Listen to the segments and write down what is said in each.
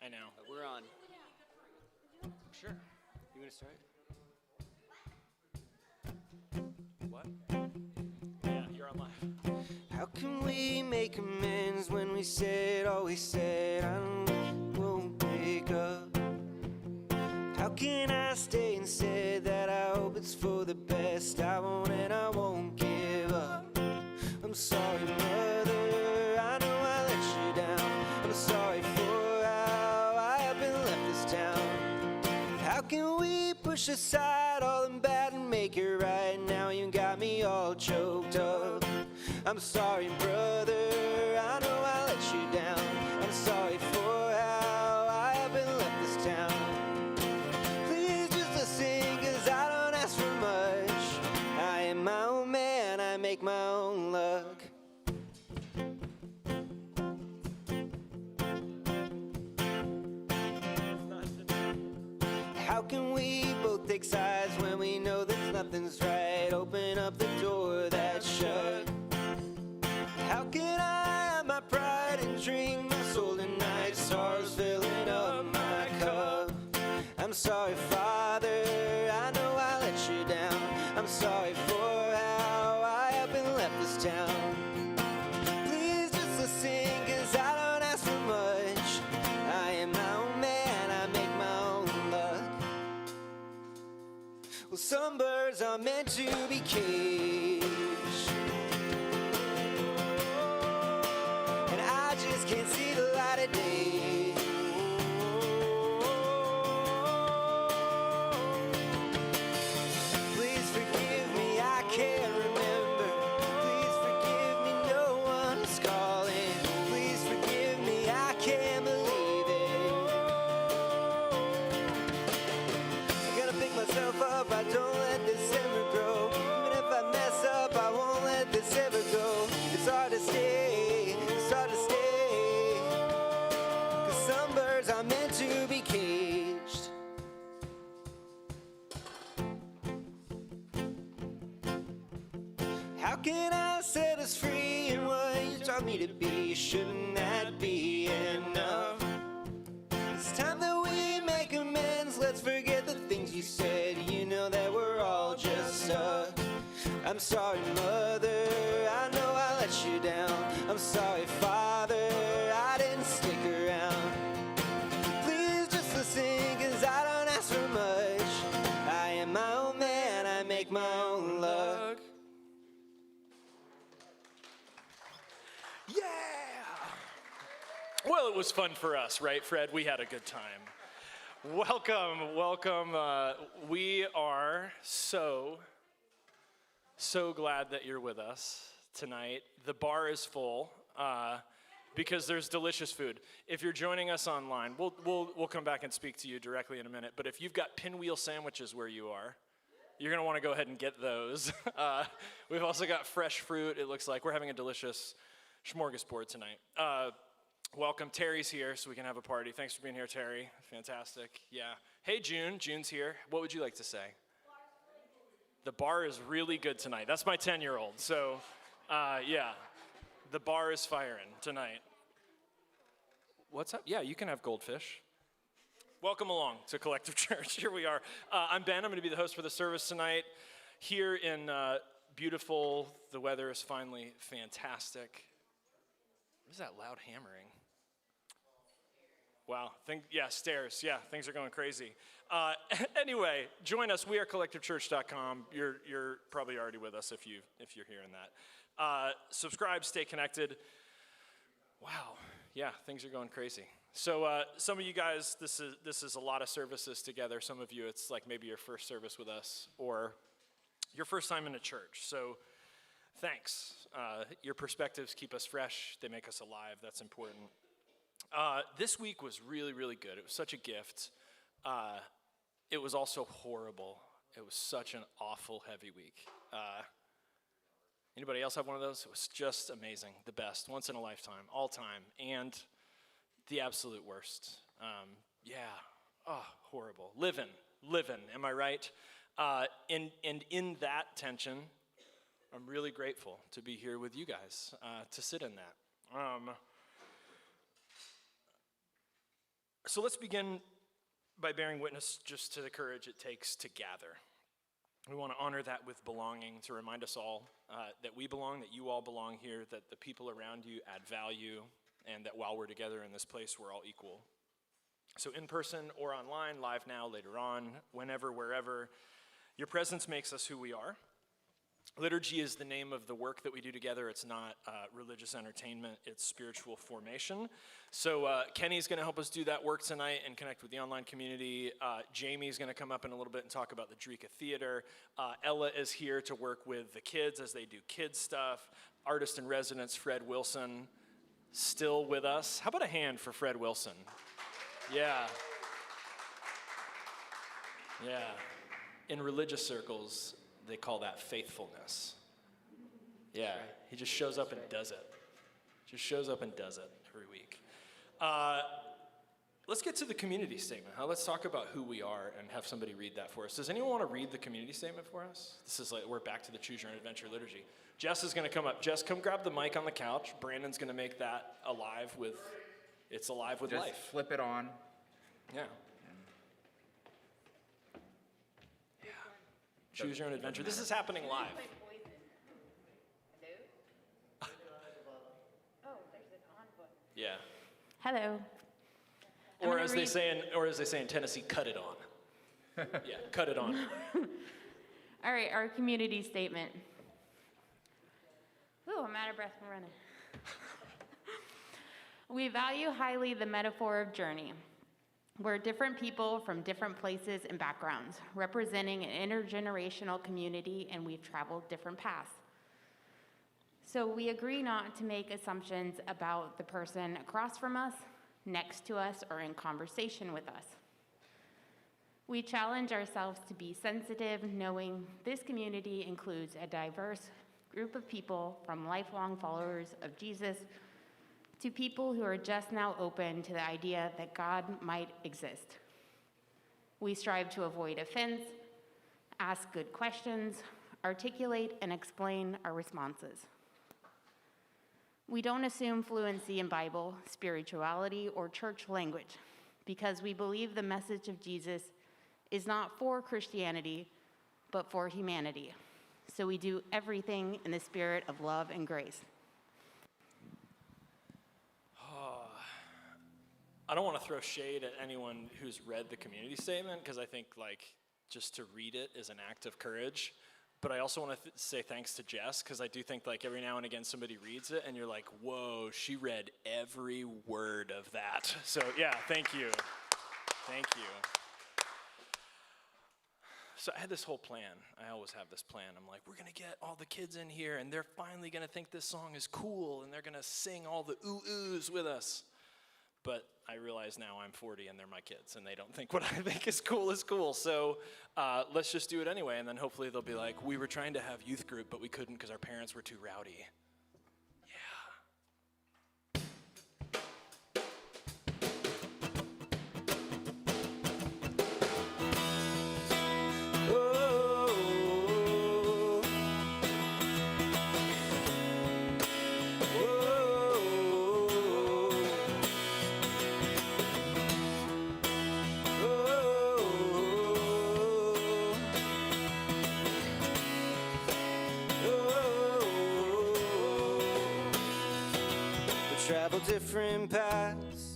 I know. We're on. Sure. You want to start? What? Yeah, you're on live. How can we make amends when we said all we said? I won't wake up. How can I stay and say that I hope it's for the best? I won't and I won't give up. I'm sorry, mother, I know I let you down. I'm sorry for how I have been left this town. How can we push aside all the bad and make it right? Now you got me all choked up. I'm sorry, brother, I know I let you down. I'm sorry for how I have been left this town. Please just listen, 'cause I don't ask for much. I am my own man, I make my own luck. How can we both take sides when we know that nothing's right? Open up the door that's shut. How can I have my pride and drink my soul tonight? Stars filling up my cup. I'm sorry, Father, I know I let you down. I'm sorry for how I have been left this town. Please just listen, 'cause I don't ask for much. I am my own man, I make my own luck. Well, some birds are meant to be caged, and I just can't see the light of day. Please forgive me, I can't remember. Please forgive me, no one is calling. Please forgive me, I can't believe it. I gotta pick myself up, I don't let this ever grow. Even if I mess up, I won't let this ever go. It's hard to stay, it's hard to stay. 'Cause some birds are meant to be caged. How can I set us free in what you taught me to be? Shouldn't that be enough? It's time that we make amends. Let's forget the things you said. You know that we're all just stuck. I'm sorry, Mother, I know I let you down. I'm sorry, Father, I didn't stick around. Please just listen, 'cause I don't ask for much. I am my own man, I make my own luck. Yeah! Well, it was fun for us, right, Fred? We had a good time. Welcome, welcome. We are so glad that you're with us tonight. The bar is full because there's delicious food. If you're joining us online, we'll come back and speak to you directly in a minute. But if you've got pinwheel sandwiches where you are, you're going to want to go ahead and get those. We've also got fresh fruit. It looks like we're having a delicious smorgasbord tonight. Welcome. Terry's here, so we can have a party. Thanks for being here, Terry. Fantastic. Yeah. Hey, June. June's here. What would you like to say? The bar is really good tonight. That's my 10-year-old. So, yeah, the bar is firing tonight. What's up? Yeah, you can have goldfish. Welcome along to Collective Church. Here we are. I'm Ben. I'm going to be the host for the service tonight. Here in beautiful, the weather is finally fantastic. What is that loud hammering? Wow. Stairs. Yeah, things are going crazy. Anyway, join us. We are collectivechurch.com. You're probably already with us if you're hearing that. Subscribe, stay connected. Wow. Yeah, things are going crazy. So some of you guys, this is a lot of services together. Some of you, it's like maybe your first service with us or your first time in a church. So thanks. Your perspectives keep us fresh. They make us alive. That's important. This week was really, really good. It was such a gift. It was also horrible. It was such an awful, heavy week. Anybody else have one of those? It was just amazing. The best. Once in a lifetime. All time. And the absolute worst. Horrible. Living. Am I right? And in that tension, I'm really grateful to be here with you guys, to sit in that. So let's begin by bearing witness just to the courage it takes to gather. We want to honor that with belonging, to remind us all that we belong, that you all belong here, that the people around you add value, and that while we're together in this place, we're all equal. So in person or online, live now, later on, whenever, wherever, your presence makes us who we are. Liturgy is the name of the work that we do together. It's not religious entertainment, it's spiritual formation. So Kenny's going to help us do that work tonight and connect with the online community. Jamie's going to come up in a little bit and talk about the Drika Theater. Ella is here to work with the kids as they do kids stuff. Artist in residence, Fred Wilson, still with us. How about a hand for Fred Wilson? Yeah. Yeah. In religious circles, they call that faithfulness. Yeah, he just shows up and does it. Just shows up and does it every week. Let's get to the community statement. Let's talk about who we are and have somebody read that for us. Does anyone want to read the community statement for us? This is like, we're back to the Choose Your Own Adventure liturgy. Jess is going to come up. Jess, come grab the mic on the couch. Brandon's going to make that alive with, it's alive with Just life. flip it on. Yeah. Choose Your Own Adventure. This is happening live. Yeah. Hello. Or as they say in Tennessee, cut it on. Yeah, cut it on. All right, our community statement. Ooh, I'm out of breath from running. We value highly the metaphor of journey. We're different people from different places and backgrounds, representing an intergenerational community, and we've traveled different paths. So we agree not to make assumptions about the person across from us, next to us, or in conversation with us. We challenge ourselves to be sensitive, knowing this community includes a diverse group of people, from lifelong followers of Jesus to people who are just now open to the idea that God might exist. We strive to avoid offense, ask good questions, articulate and explain our responses. We don't assume fluency in Bible, spirituality, or church language, because we believe the message of Jesus is not for Christianity, but for humanity. So we do everything in the spirit of love and grace. I don't want to throw shade at anyone who's read the community statement, because I think just to read it is an act of courage. But I also want to say thanks to Jess, because I do think every now and again somebody reads it and you're like, whoa, she read every word of that. So yeah, thank you. Thank you. So I had this whole plan. I always have this plan. I'm like, we're going to get all the kids in here and they're finally going to think this song is cool and they're going to sing all the ooh-oohs with us. But I realize now I'm 40 and they're my kids and they don't think what I think is cool is cool. So let's just do it anyway, and then hopefully they'll be like, we were trying to have youth group, but we couldn't because our parents were too rowdy. Travel different paths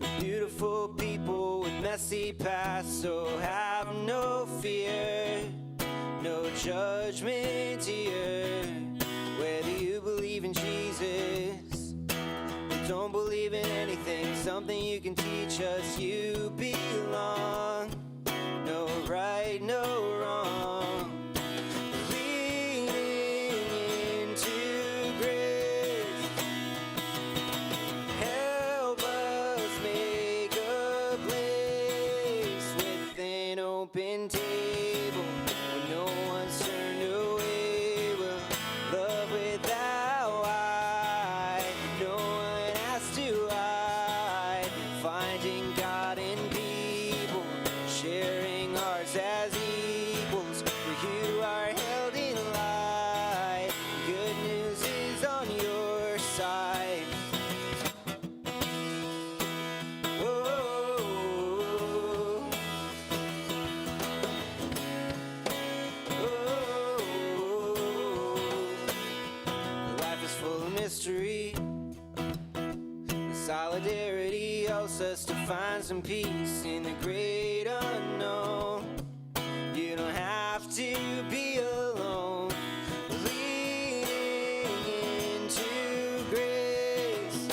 with beautiful people with messy pasts. So have no fear, no judgment here. Whether you believe in Jesus or don't believe in anything, something you can teach us. You belong, no right, no wrong. Open table when no one's turned away. We'll love without hide. No one has to hide. Finding God in peace. some peace in the great unknown. You don't have to be alone. Leaning into grace.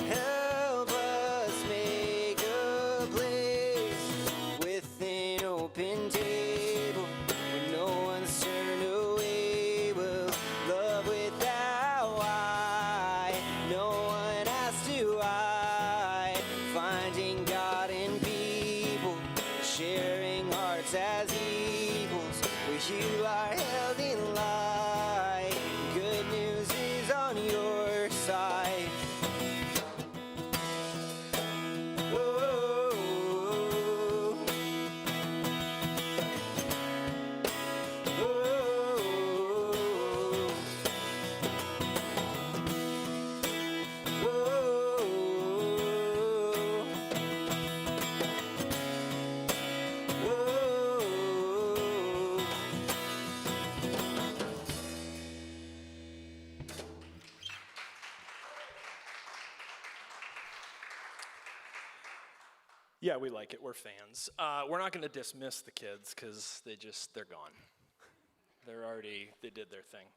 Help us make a place with an open table where no one's turned away. We'll love without why. No one has to hide. Finding God in people, sharing hearts as equals, where you are held in light. Good news is on your side. Whoa. Yeah, we like it. We're fans. We're not going to dismiss the kids because they're gone. They did their thing.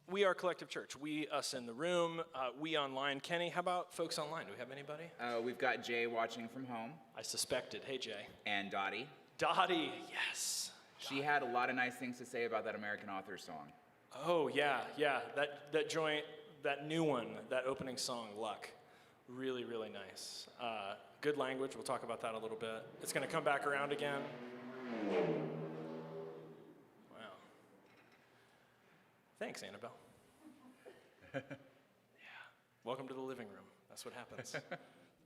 We are Collective Church. We, us in the room, we online. Kenny, how about folks online? Do we have anybody? We've got Jay watching from home, I suspected. Hey, Jay. and Dottie. Dottie, yes. She had a lot of nice things to say about that American author song. Oh, yeah. That joint, that new one, that opening song, Luck. Really, really nice. Good language. We'll talk about that a little bit. It's going to come back around again. Wow. Thanks, Annabelle. Yeah. Welcome to the living room. That's what happens.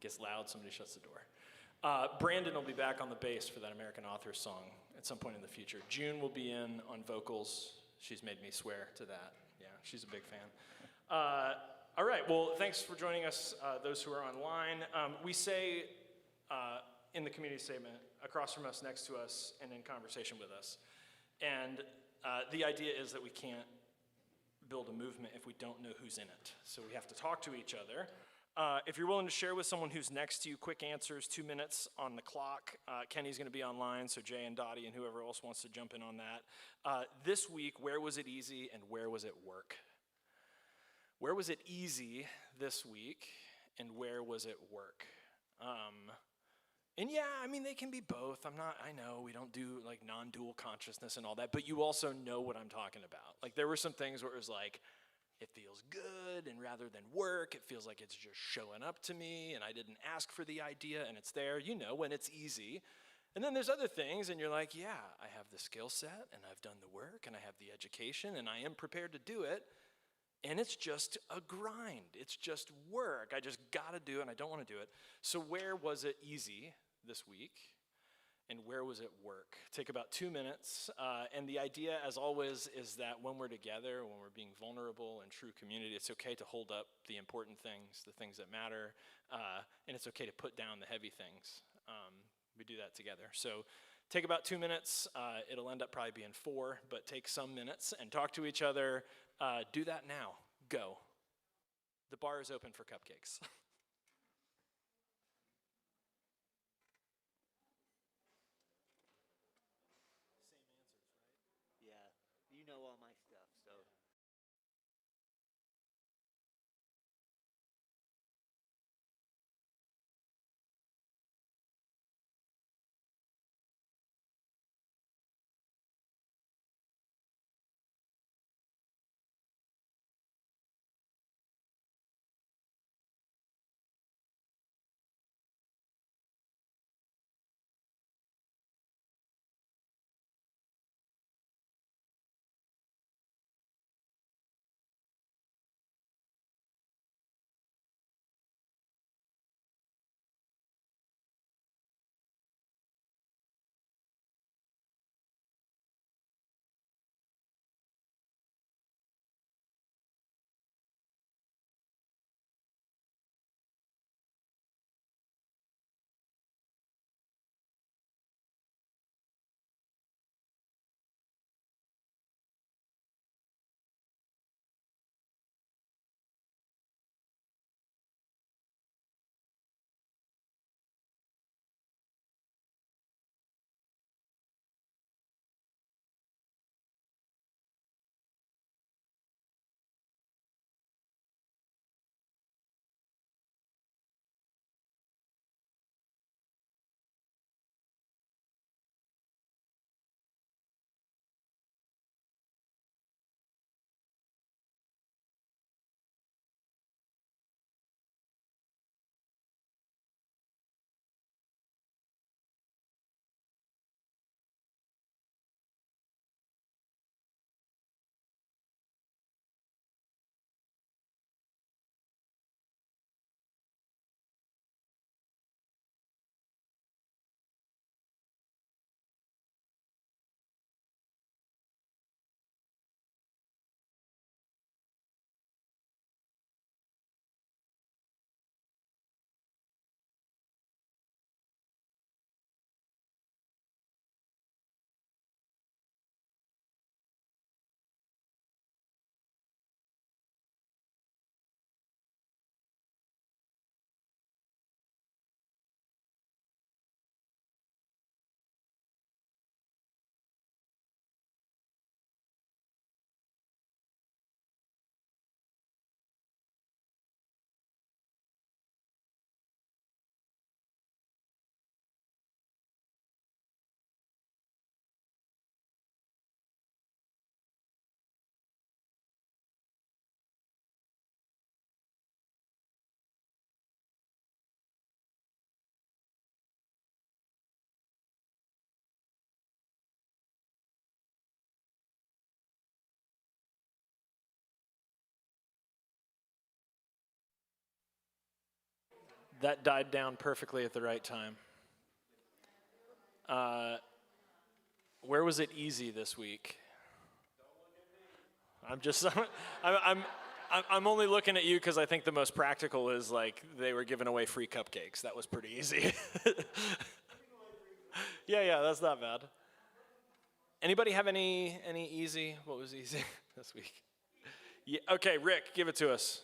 Gets loud, somebody shuts the door. Brandon will be back on the bass for that American Author song at some point in the future. June will be in on vocals. She's made me swear to that. Yeah, she's a big fan. All right, well, thanks for joining us, those who are online. We say in the community statement, across from us, next to us, and in conversation with us. And the idea is that we can't build a movement if we don't know who's in it. So we have to talk to each other. If you're willing to share with someone who's next to you, quick answers, 2 minutes on the clock. Kenny's going to be online, so Jay and Dottie and whoever else wants to jump in on that. This week, where was it easy and where was it work? Where was it easy this week, and where was it work? And yeah, I mean, they can be both. I know we don't do like non-dual consciousness and all that, but you also know what I'm talking about. Like there were some things where it was like, it feels good, and rather than work, it feels like it's just showing up to me, and I didn't ask for the idea, and it's there, you know, when it's easy. And then there's other things, and you're like, yeah, I have the skill set, and I've done the work, and I have the education, and I am prepared to do it. And it's just a grind. It's just work. I just got to do it, and I don't want to do it. So where was it easy this week, and where was it work? Take about 2 minutes. And the idea, as always, is that when we're together, when we're being vulnerable and true community, it's okay to hold up the important things, the things that matter, and it's okay to put down the heavy things. We do that together. So take about 2 minutes. It'll end up probably being 4, but take some minutes and talk to each other. Do that now. Go. The bar is open for cupcakes. Yeah, you know all my stuff, so. That died down perfectly at the right time. Where was it easy this week? I'm only looking at you because I think the most practical is like they were giving away free cupcakes. That was pretty easy. Yeah, that's not bad. Anybody have any easy? What was easy this week? Yeah, okay, Rick, give it to us.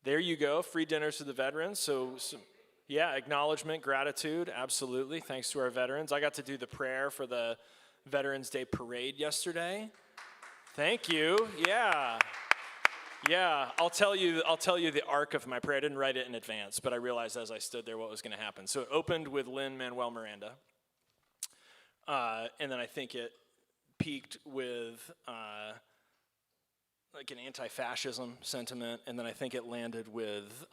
There you go, free dinners to the veterans. So yeah, acknowledgement, gratitude, absolutely. Thanks to our veterans. I got to do the prayer for the Veterans Day Parade yesterday. Thank you. Yeah. I'll tell you the arc of my prayer. I didn't write it in advance, but I realized as I stood there what was going to happen. So it opened with Lin-Manuel Miranda, and then I think it peaked with like an anti-fascism sentiment, and then I think it landed with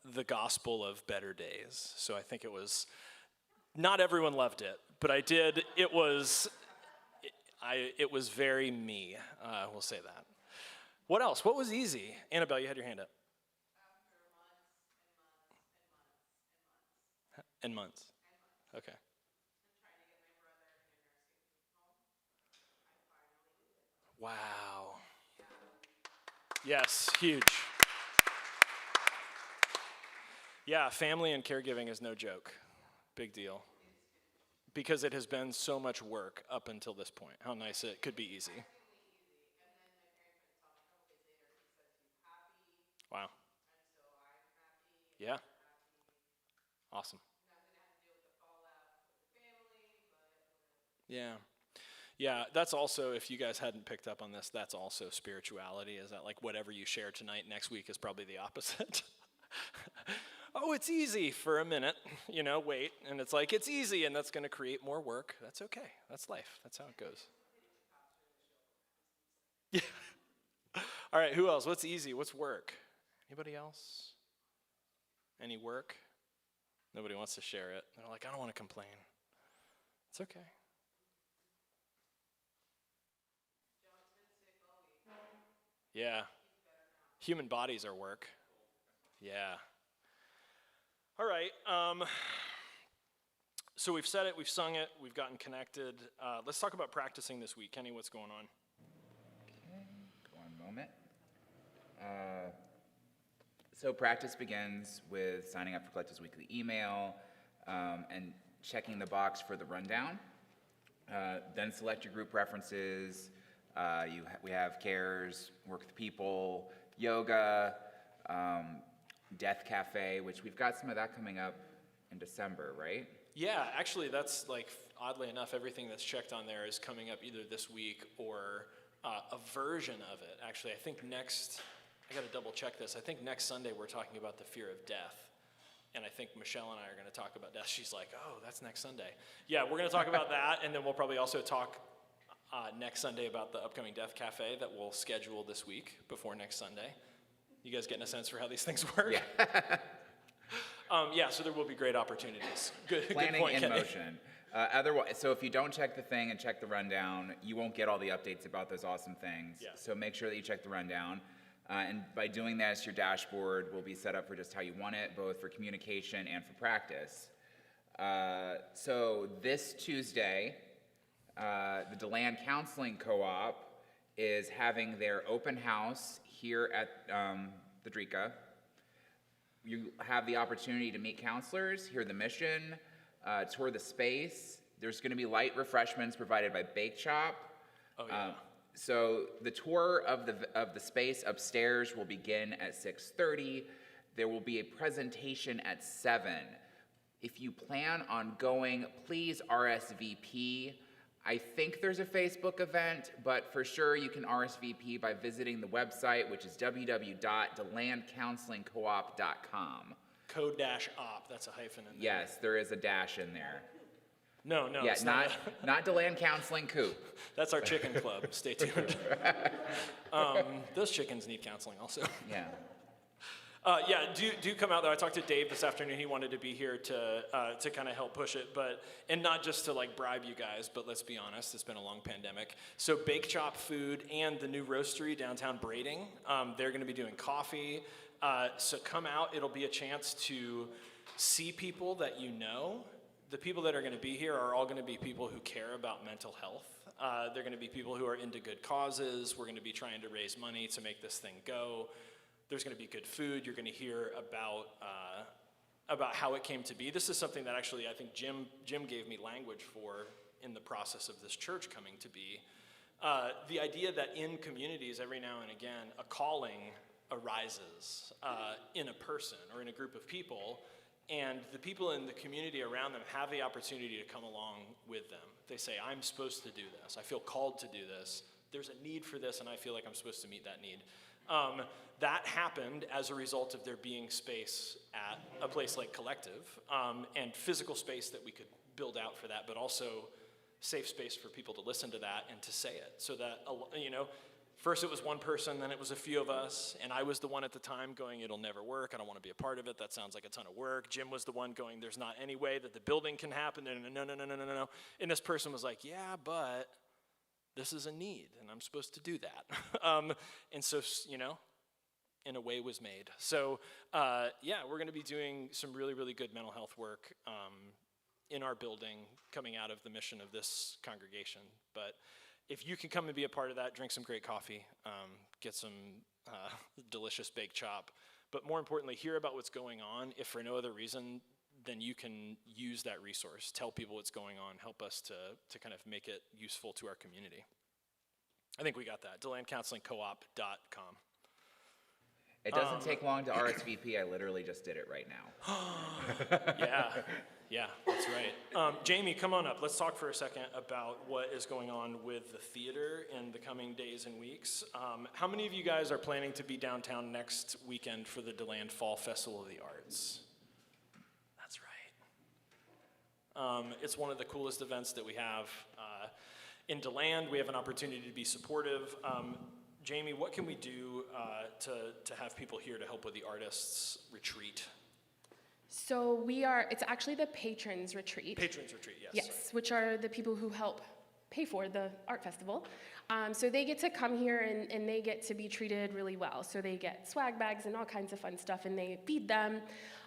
the gospel of better days. So I think it was, not everyone loved it, but I did. It was very me. We'll say that. What else? What was easy? Annabelle, you had your hand up. And months. Okay. Wow. Yes, huge. Yeah, family and caregiving is no joke. Big deal. Because it has been so much work up until this point. How nice it could be easy. Wow. Yeah. Awesome. Yeah, that's also, if you guys hadn't picked up on this, that's also spirituality, is that like whatever you share tonight, next week is probably the opposite. Oh, it's easy for a minute, wait, and it's like, it's easy, and that's going to create more work. That's okay. That's life. That's how it goes. Yeah. All right, who else? What's easy? What's work? Anybody else? Any work? Nobody wants to share it. They're like, I don't want to complain. It's okay. Yeah. Human bodies are work. Yeah. All right. So we've said it, we've sung it, we've gotten connected. Let's talk about practicing this week. Kenny, what's going on? Okay, one moment. So practice begins with signing up for Collective's weekly email and checking the box for the rundown. Then select your group preferences. We have cares, work with people, yoga, Death Cafe, which we've got some of that coming up in December, right? Yeah, actually that's like, oddly enough, everything that's checked on there is coming up either this week or a version of it. Actually, I think I gotta double check this. I think next Sunday we're talking about the fear of death. And I think Michelle and I are gonna talk about death. She's like, oh, that's next Sunday. Yeah, we're gonna talk about that, and then we'll probably also talk next Sunday about the upcoming Death Cafe that we'll schedule this week before next Sunday. You guys getting a sense for how these things work? Yeah. So there will be great opportunities. Good Planning point, in Kenny. motion. Otherwise, so if you don't check the thing and check the rundown, you won't get all the updates about those awesome things. Yeah. So make sure that you check the rundown. And by doing this, your dashboard will be set up for just how you want it, both for communication and for practice. So this Tuesday, the DeLand Counseling Co-op is having their open house here at the Drika. You have the opportunity to meet counselors, hear the mission, tour the space. There's going to be light refreshments provided by Bake Shop. Oh, yeah. So the tour of the space upstairs will begin at 6:30. There will be a presentation at 7. If you plan on going, please RSVP. I think there's a Facebook event, but for sure you can RSVP by visiting the website, which is www.delandcounselingcoop.com. Code-op, that's a hyphen in there. Yes, there is a dash in there. No, Yeah, it's not DeLand Counseling Coop. That's our chicken club. Stay tuned. Those chickens need counseling also. Yeah. Yeah, do come out though. I talked to Dave this afternoon. He wanted to be here to kind of help push it, and not just to like bribe you guys, but let's be honest, it's been a long pandemic. So Bake Chop Food and the new roastery downtown Brading, they're going to be doing coffee. So come out. It'll be a chance to see people that you know. The people that are going to be here are all going to be people who care about mental health. They're going to be people who are into good causes. We're going to be trying to raise money to make this thing go. There's going to be good food. You're going to hear about how it came to be. This is something that actually I think Jim gave me language for in the process of this church coming to be. The idea that in communities, every now and again, a calling arises in a person or in a group of people, and the people in the community around them have the opportunity to come along with them. They say, I'm supposed to do this. I feel called to do this. There's a need for this, and I feel like I'm supposed to meet that need. That happened as a result of there being space at a place like Collective, and physical space that we could build out for that, but also safe space for people to listen to that and to say it. So that, first it was one person, then it was a few of us, and I was the one at the time going, it'll never work, I don't want to be a part of it, that sounds like a ton of work. Jim was the one going, there's not any way that the building can happen, no. And this person was like, yeah, but this is a need, and I'm supposed to do that. And so, in a way was made. So, we're going to be doing some really, really good mental health work in our building coming out of the mission of this congregation. But if you can come and be a part of that, drink some great coffee, get some delicious baked chop, but more importantly, hear about what's going on, if for no other reason, then you can use that resource, tell people what's going on, help us to kind of make it useful to our community. I think we got that, DeLandCounselingCoop.com. It doesn't take long to RSVP. I literally just did it right now. Yeah, that's right. Jamie, come on up. Let's talk for a second about what is going on with the theater in the coming days and weeks. How many of you guys are planning to be downtown next weekend for the DeLand Fall Festival of the Arts? That's right. It's one of the coolest events that we have in DeLand. We have an opportunity to be supportive. Jamie, what can we do to have people here to help with the artists' retreat? So it's actually the Patrons Retreat. Patrons Retreat, yes. Yes, which are the people who help pay for the art festival. So they get to come here and they get to be treated really well. So they get swag bags and all kinds of fun stuff, and they feed them.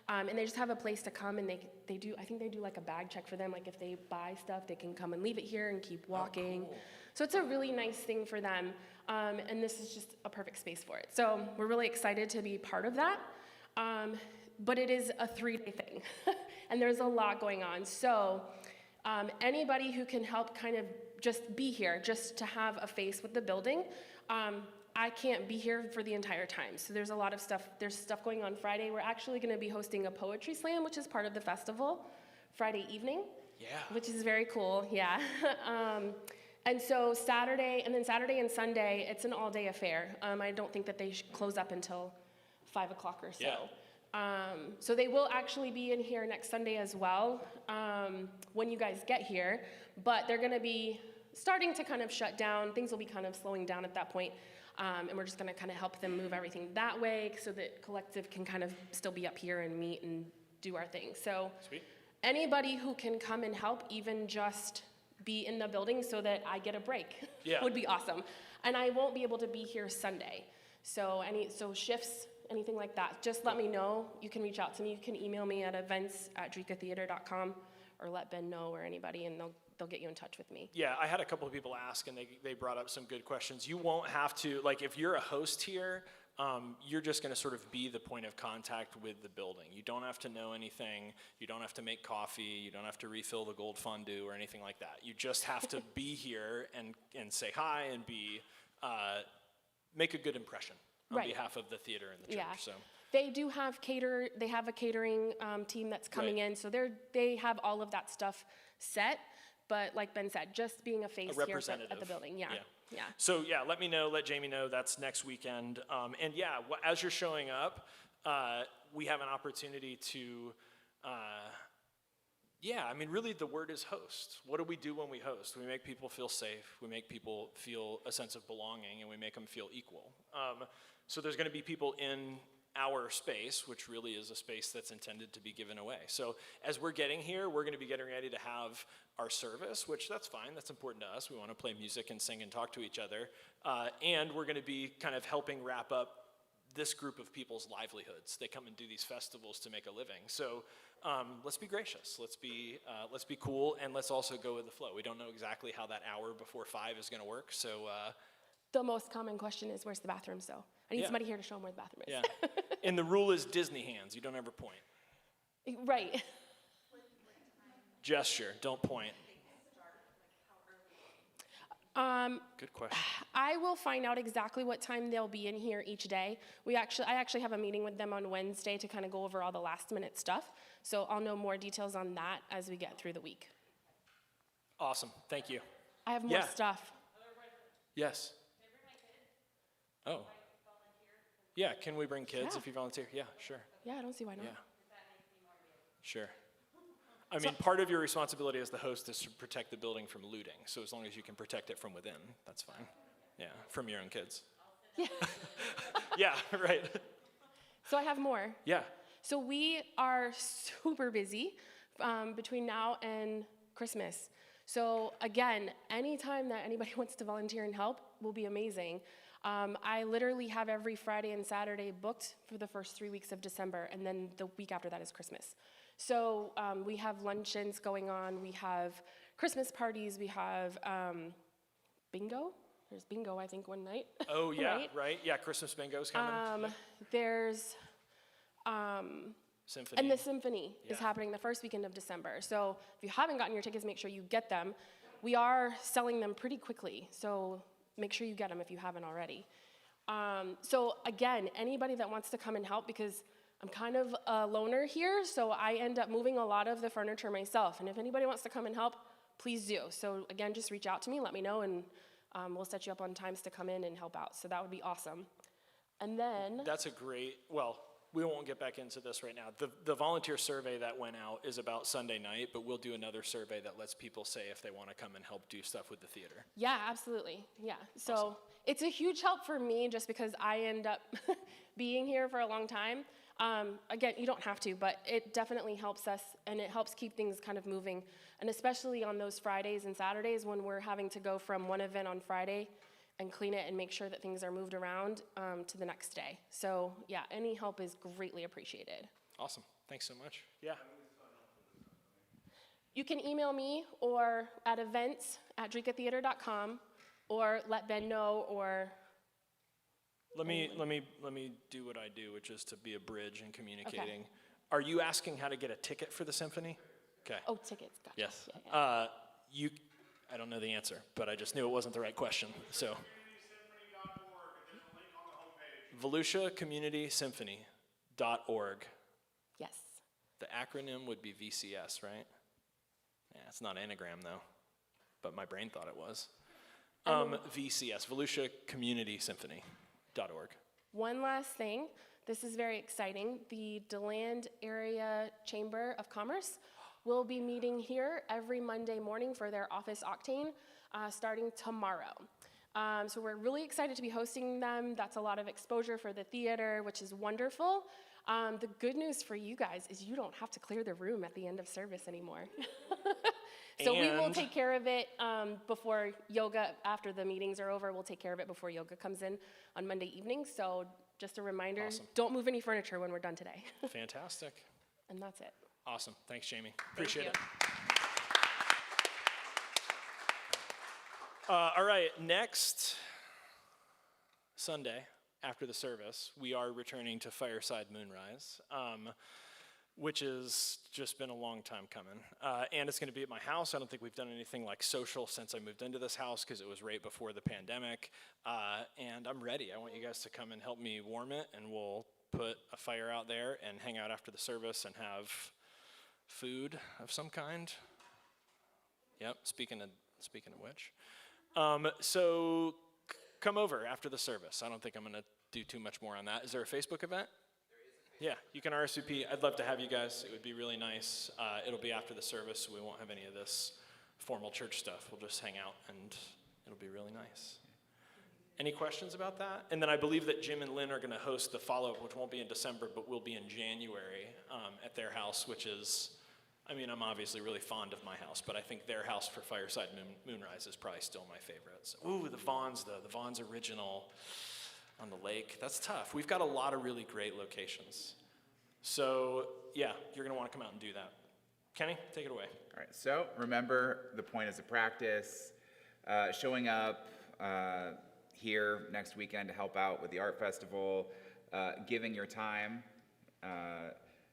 And they just have a place to come, and they do like a bag check for them. Like if they buy stuff, they can come and leave it here and keep walking. Oh, cool. So it's a really nice thing for them. And this is just a perfect space for it. So we're really excited to be part of that. But it is a 3-day thing, and there's a lot going on. So anybody who can help kind of just be here, just to have a face with the building, I can't be here for the entire time. So there's a lot of stuff. There's stuff going on Friday. We're actually going to be hosting a poetry slam, which is part of the festival, Friday evening. Yeah. Which is very cool, yeah. And so Saturday and Sunday, it's an all-day affair. I don't think that they close up until 5 o'clock or so. Yeah. So they will actually be in here next Sunday as well when you guys get here, but they're going to be starting to kind of shut down. Things will be kind of slowing down at that point, and we're just going to kind of help them move everything that way so that Collective can kind of still be up here and meet and do our thing. So sweet. Anybody who can come and help, even just be in the building so that I get a break would be awesome. And I won't be able to be here Sunday. So shifts, anything like that, just let me know. You can reach out to me. You can email me at events@drikatheater.com or let Ben know or anybody, and they'll get you in touch with me. Yeah, I had a couple of people ask, and they brought up some good questions. You won't have to, like if you're a host here, you're just going to sort of be the point of contact with the building. You don't have to know anything. You don't have to make coffee. You don't have to refill the gold fondue or anything like that. You just have to be here and say hi and make a good impression on behalf of the theater and the church. Yeah. So they do have they have a catering team that's coming in, so they have all of that stuff set. But like Ben said, just being a face here at the building, yeah. So let me know, let Jamie know. That's next weekend. And as you're showing up, we have an opportunity to. Really the word is host. What do we do when we host? We make people feel safe. We make people feel a sense of belonging, and we make them feel equal. So there's going to be people our space, which really is a space that's intended to be given away. So as we're getting here, we're going to be getting ready to have our service, which that's fine, that's important to us. We want to play music and sing and talk to each other. And we're going to be kind of helping wrap up this group of people's livelihoods. They come and do these festivals to make a living. So let's be gracious, let's be cool, and let's also go with the flow. We don't know exactly how that hour before 5 is going to work, so The most common question is, where's the bathroom? So I need Yeah. somebody here to show them where the bathroom is. yeah. And the rule is Disney hands, you don't ever point. Right. Gesture, don't point. Good question. I will find out exactly what time they'll be in here each day. I actually have a meeting with them on Wednesday to kind of go over all the last minute stuff. So I'll know more details on that as we get through the week. Awesome, thank you. I have more Yeah. stuff. Yes. Oh. Yeah, can we bring kids Yeah. if you volunteer? Yeah, sure. Yeah, I don't see why not. Yeah. Sure. I mean, part of your responsibility as the host is to protect the building from looting. So as long as you can protect it from within, that's fine. Yeah, from your own kids. Yeah. Yeah, right. So I have more. Yeah. So we are super busy between now and Christmas. So again, anytime that anybody wants to volunteer and help will be amazing. I literally have every Friday and Saturday booked for the first 3 weeks of December, and then the week after that is Christmas. So we have luncheons going on, we have Christmas parties, we have bingo. There's bingo, I think, one night. Oh, yeah, Right? right? Yeah, Christmas bingo's coming. There's Symphony. And the symphony is Yeah. happening the first weekend of December. So if you haven't gotten your tickets, make sure you get them. We are selling them pretty quickly, so make sure you get them if you haven't already. So again, anybody that wants to come and help, because I'm kind of a loner here, so I end up moving a lot of the furniture myself. And if anybody wants to come and help, please do. So again, just reach out to me, let me know, and we'll set you up on times to come in and help out. So that would be awesome. And then, That's a great, well, we won't get back into this right now. The volunteer survey that went out is about Sunday night, but we'll do another survey that lets people say if they want to come and help do stuff with the theater. yeah, absolutely, yeah. So it's a huge help for me just because I end up being here for a long time. Again, you don't have to, but it definitely helps us, and it helps keep things kind of moving. And especially on those Fridays and Saturdays when we're having to go from one event on Friday and clean it and make sure that things are moved around to the next day. So yeah, any help is greatly appreciated. Awesome. Thanks so much. Yeah. You can email me or at events@drikatheater.com or let Ben know, or Let me do what I do, which is to be a bridge in communicating. Are you asking how to get a ticket for the symphony? Okay. oh, tickets, gotcha. Yes. Yeah, yeah. I don't know the answer, but I just knew it wasn't the right question. So. VolusiaCommunitySymphony.org. Yes. The acronym would be VCS, right? Yeah, it's not anagram though, but my brain thought it was. VCS, VolusiaCommunitySymphony.org. One last thing, this is very exciting. The DeLand Area Chamber of Commerce will be meeting here every Monday morning for their Office Octane starting tomorrow. So we're really excited to be hosting them. That's a lot of exposure for the theater, which is wonderful. The good news for you guys is you don't have to clear the room at the end of service anymore. So we will And- take care of it before yoga, after the meetings are over. We'll take care of it before yoga comes in on Monday evening. So just a reminder, Awesome. don't move any furniture when we're done today. Fantastic. And that's it. Awesome. Thanks, Jamie. Appreciate you. it. All right, next Sunday after the service, we are returning to Fireside Moonrise, which has just been a long time coming. And it's going to be at my house. I don't think we've done anything like social since I moved into this house because it was right before the pandemic. And I'm ready. I want you guys to come and help me warm it, and we'll put a fire out there and hang out after the service and have food of some kind. Yep, speaking of which. So come over after the service. I don't think I'm going to do too much more on that. Is there a Facebook event? Yeah, you can RSVP. I'd love to have you guys. It would be really nice. It'll be after the service, so we won't have any of this formal church stuff. We'll just hang out, and it'll be really nice. Any questions about that? And then I believe that Jim and Lynn are going to host the follow-up, which won't be in December, but will be in January at their house, which is, I mean, I'm obviously really fond of my house, but I think their house for Fireside Moonrise is probably still my favorite. So, ooh, the Vons, though. The Vons original on the lake. That's tough. We've got a lot of really great locations. So, yeah, you're going to want to come out and do that. Kenny, take it away. All right, so remember, the point is a practice. Showing up here next weekend to help out with the art festival, giving your time,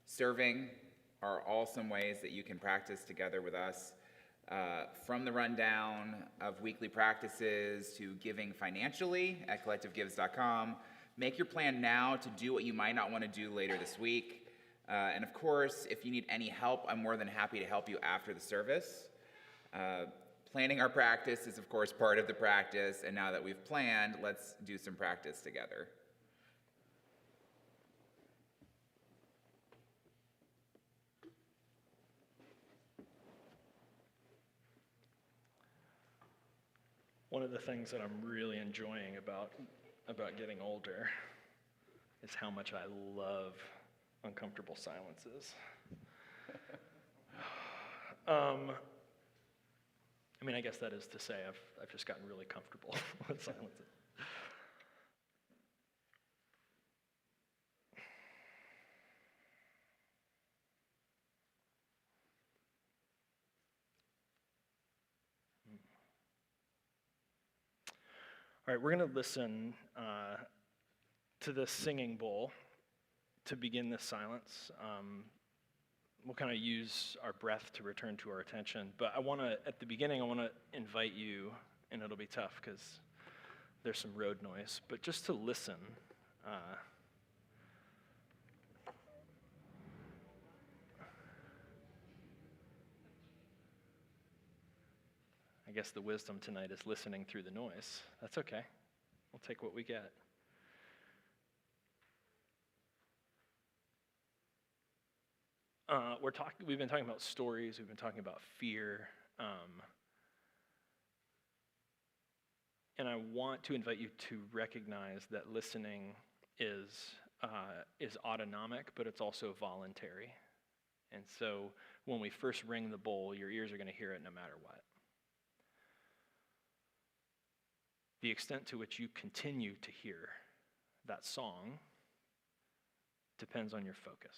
serving are all some ways that you can practice together with us. From the rundown of weekly practices to giving financially at collectivegives.com, make your plan now to do what you might not want to do later this week. And of course, if you need any help, I'm more than happy to help you after the service. Planning our practice is, of course, part of the practice, and now that we've planned, let's do some practice together. One of the things that I'm really enjoying about getting older is how much I love uncomfortable silences. I mean, I guess that is to say I've just gotten really comfortable with silences. All right, we're going to listen to this singing bowl to begin this silence. We'll kind of use our breath to return to our attention. But at the beginning, I want to invite you, and it'll be tough because there's some road noise, but just to listen. I guess the wisdom tonight is listening through the noise. That's okay. We'll take what we get. We've been talking about stories. We've been talking about fear. And I want to invite you to recognize that listening is autonomic, but it's also voluntary. And so when we first ring the bowl, your ears are going to hear it no matter what. The extent to which you continue to hear that song depends on your focus.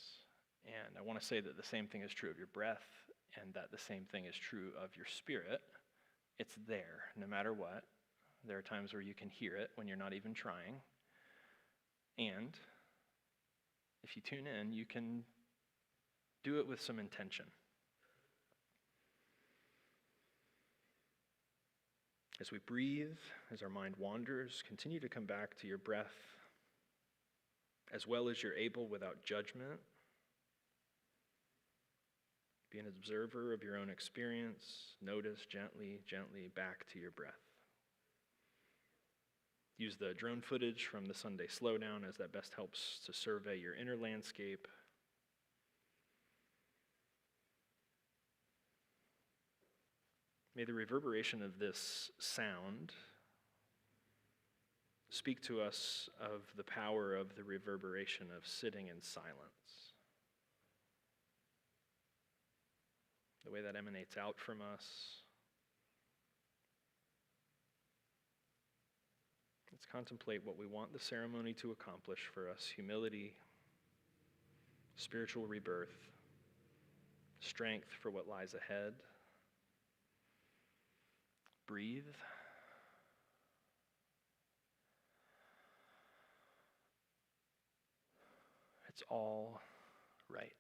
And I want to say that the same thing is true of your breath, and that the same thing is true of your spirit. It's there, no matter what. There are times where you can hear it when you're not even trying. And if you tune in, you can do it with some intention. As we breathe, as our mind wanders, continue to come back to your breath as well as you're able without judgment. Be an observer of your own experience. Notice gently back to your breath. Use the drone footage from the Sunday Slowdown as that best helps to survey your inner landscape. May the reverberation of this sound speak to us of the power of the reverberation of sitting in silence. The way that emanates out from us. Let's contemplate what we want the ceremony to accomplish for us: humility, spiritual rebirth, strength for what lies ahead. Breathe. It's all right.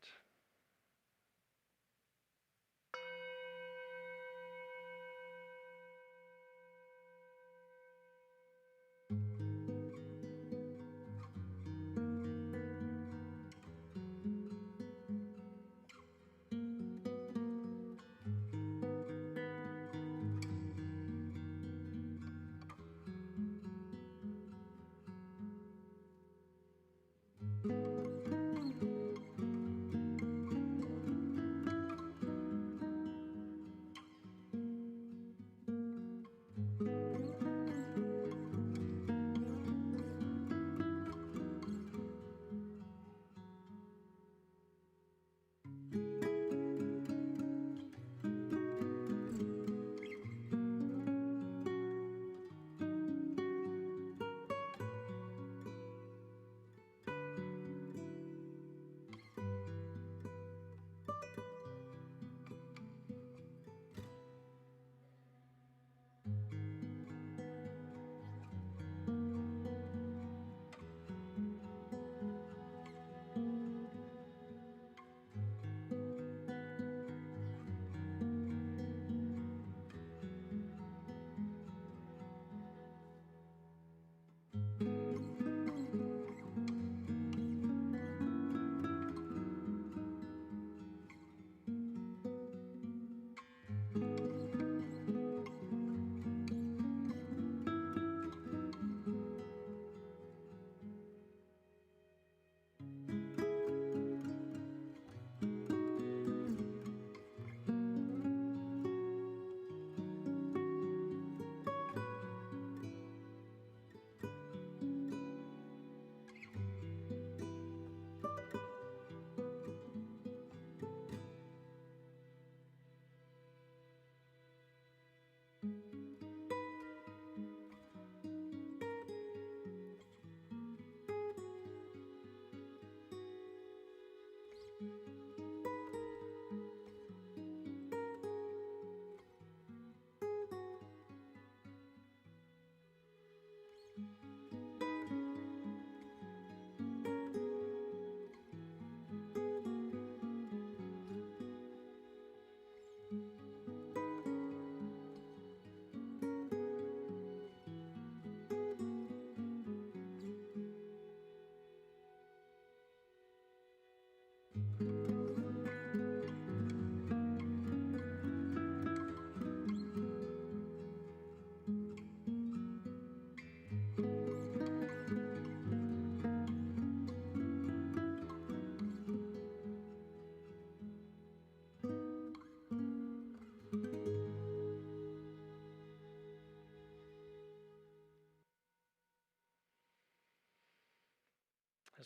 As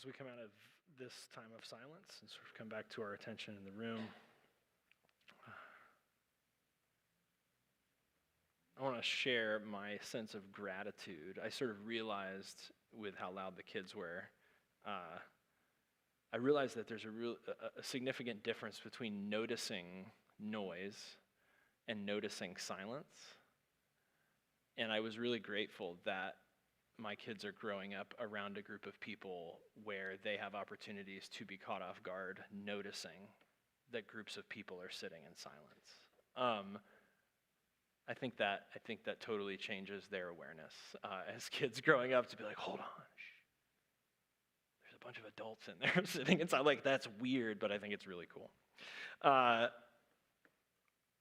we come out of this time of silence and sort of come back to our attention in the room, I want to share my sense of gratitude. I sort of realized with how loud the kids were, I realized that there's a significant difference between noticing noise and noticing silence. And I was really grateful that my kids are growing up around a group of people where they have opportunities to be caught off guard, noticing that groups of people are sitting in silence. I think that totally changes their awareness as kids growing up to be like, hold on, there's a bunch of adults in there sitting in silence. Like, that's weird, but I think it's really cool. All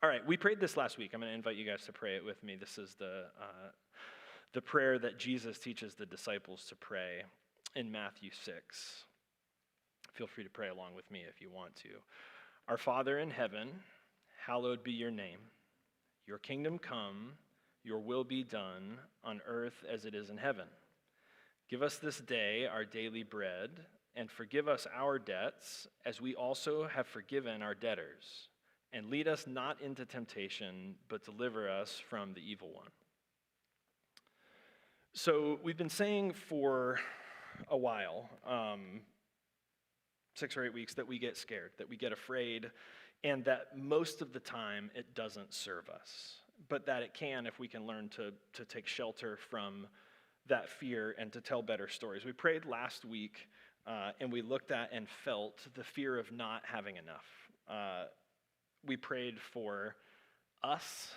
right, we prayed this last week. I'm going to invite you guys to pray it with me. This is the prayer that Jesus teaches the disciples to pray in Matthew 6. Feel free to pray along with me if you want to. Our Father in heaven, hallowed be your name. Your kingdom come, your will be done on earth as it is in heaven. Give us this day our daily bread, and forgive us our debts as we also have forgiven our debtors. And lead us not into temptation, but deliver us from the evil one. So we've been saying for a while, 6 or 8 weeks, that we get scared, that we get afraid, and that most of the time it doesn't serve us, but that it can if we can learn to take shelter from that fear and to tell better stories. We prayed last week, and we looked at and felt the fear of not having enough. We prayed for us.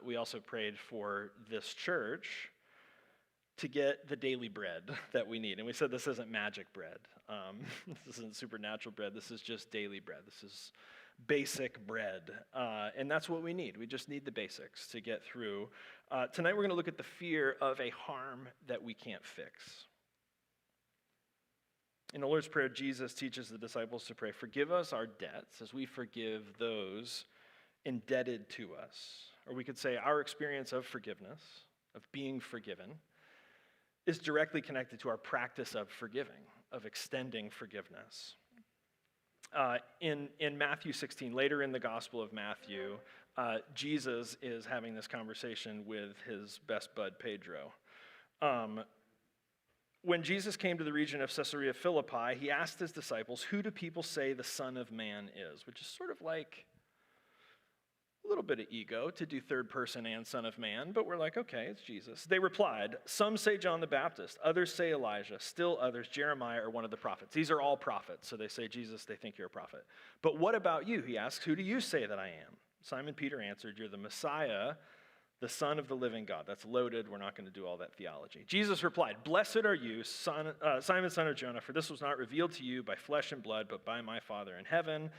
We also prayed for this church to get the daily bread that we need. And we said this isn't magic bread. This isn't supernatural bread. This is just daily bread. This is basic bread. And that's what we need. We just need the basics to get through. Tonight we're going to look at the fear of a harm that we can't fix. In the Lord's Prayer, Jesus teaches the disciples to pray, forgive us our debts as we forgive those indebted to us. Or we could say our experience of forgiveness, of being forgiven, is directly connected to our practice of forgiving, of extending forgiveness. In Matthew 16, later in the Gospel of Matthew, Jesus is having this conversation with his best bud, Pedro. When Jesus came to the region of Caesarea Philippi, he asked his disciples, who do people say the Son of Man is? Which is sort of like a little bit of ego to do third person and Son of Man, but we're like, okay, it's Jesus. They replied, some say John the Baptist, others say Elijah, still others Jeremiah or one of the prophets. These are all prophets, so they say, Jesus, they think you're a prophet. But what about you? He asks, who do you say that I am? Simon Peter answered, you're the Messiah, the Son of the living God. That's loaded. We're not going to do all that theology. Jesus replied, blessed are you, Simon, son of Jonah, for this was not revealed to you by flesh and blood, but by my Father in heaven.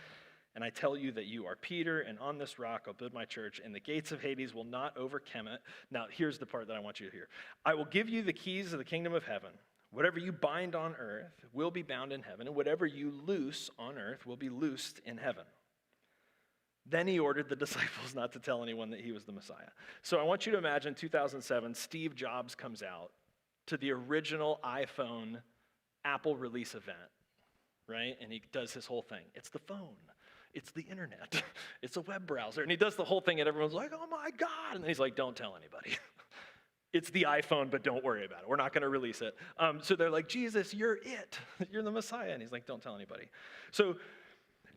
And I tell you that you are Peter, and on this rock I'll build my church, and the gates of Hades will not overcome it. Now, here's the part that I want you to hear. I will give you the keys of the kingdom of heaven. Whatever you bind on earth will be bound in heaven, and whatever you loose on earth will be loosed in heaven. Then he ordered the disciples not to tell anyone that he was the Messiah. So I want you to imagine 2007, Steve Jobs comes out to the original iPhone Apple release event, right? And he does his whole thing. It's the phone. It's the internet. It's a web browser. And he does the whole thing, and everyone's like, oh my God. And then he's like, don't tell anybody. It's the iPhone, but don't worry about it. We're not going to release it. So they're like, Jesus, you're it. You're the Messiah. And he's like, don't tell anybody. So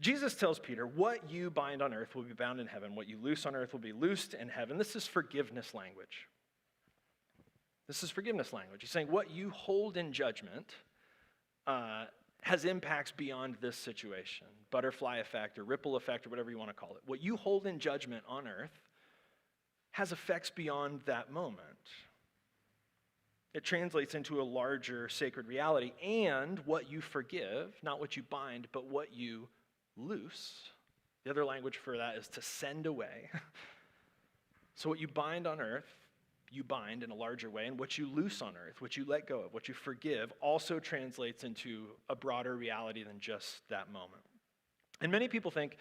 Jesus tells Peter, what you bind on earth will be bound in heaven. What you loose on earth will be loosed in heaven. This is forgiveness language. This is forgiveness language. He's saying what you hold in judgment has impacts beyond this situation. Butterfly effect or ripple effect or whatever you want to call it. What you hold in judgment on earth has effects beyond that moment. It translates into a larger sacred reality. And what you forgive, not what you bind, but what you loose. The other language for that is to send away. So what you bind on earth, you bind in a larger way, and what you loose on earth, what you let go of, what you forgive, also translates into a broader reality than just that moment. And many people think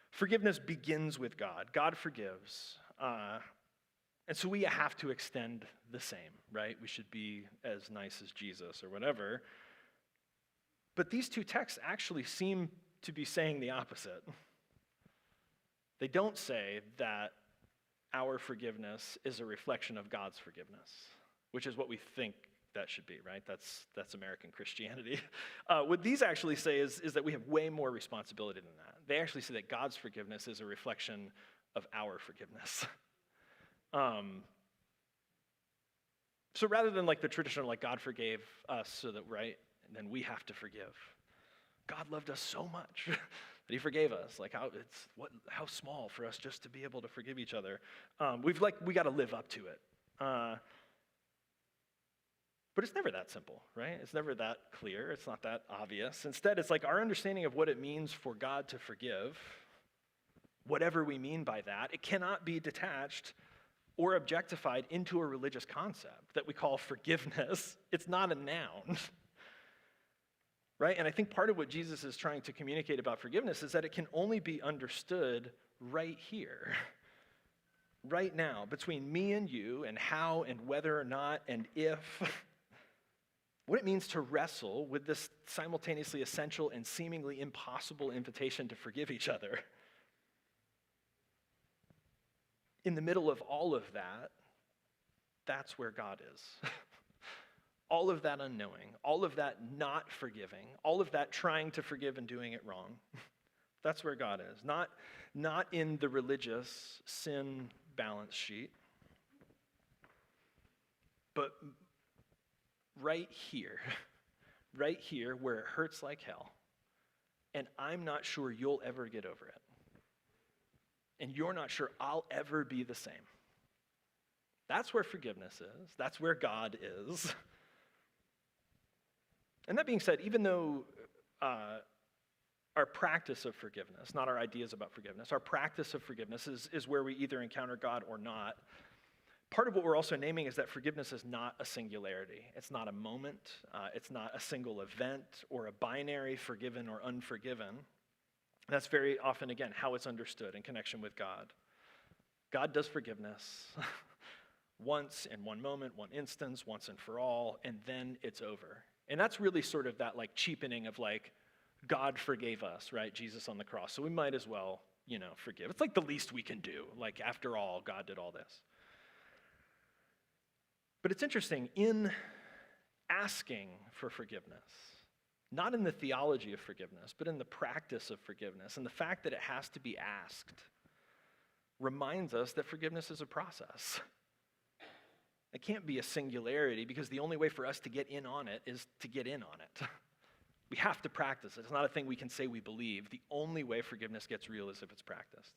forgiveness begins with God. God forgives. And so we have to extend the same, right? We should be as nice as Jesus or whatever. But these two texts actually seem to be saying the opposite. They don't say that our forgiveness is a reflection of God's forgiveness, which is what we think that should be, right? That's American Christianity. What these actually say is that we have way more responsibility than that. They actually say that God's forgiveness is a reflection of our forgiveness. So rather than like the traditional, like God forgave us so that, right, and then we have to forgive. God loved us so much that he forgave us. Like how small for us just to be able to forgive each other. We got to live up to it. But it's never that simple, right? It's never that clear. It's not that obvious. Instead, it's like our understanding of what it means for God to forgive, whatever we mean by that, it cannot be detached or objectified into a religious concept that we call forgiveness. It's not a noun, right? And I think part of what Jesus is trying to communicate about forgiveness is that it can only be understood right here, right now, between me and you, and how and whether or not and if. What it means to wrestle with this simultaneously essential and seemingly impossible invitation to forgive each other. In the middle of all of that, that's where God is. All of that unknowing, all of that not forgiving, all of that trying to forgive and doing it wrong, that's where God is. Not in the religious sin balance sheet, but right here where it hurts like hell, and I'm not sure you'll ever get over it. And you're not sure I'll ever be the same. That's where forgiveness is. That's where God is. And that being said, even though our practice of forgiveness, not our ideas about forgiveness, our practice of forgiveness is where we either encounter God or not, part of what we're also naming is that forgiveness is not a singularity. It's not a moment. It's not a single event or a binary forgiven or unforgiven. That's very often, again, how it's understood in connection with God. God does forgiveness once in one moment, one instance, once and for all, and then it's over. And that's really sort of that like cheapening of like, God forgave us, right? Jesus on the cross. So we might as well, forgive. It's like the least we can do. Like, after all, God did all this. But it's interesting, in asking for forgiveness, not in the theology of forgiveness, but in the practice of forgiveness, and the fact that it has to be asked reminds us that forgiveness is a process. It can't be a singularity, because the only way for us to get in on it is to get in on it. We have to practice it. It's not a thing we can say we believe. The only way forgiveness gets real is if it's practiced.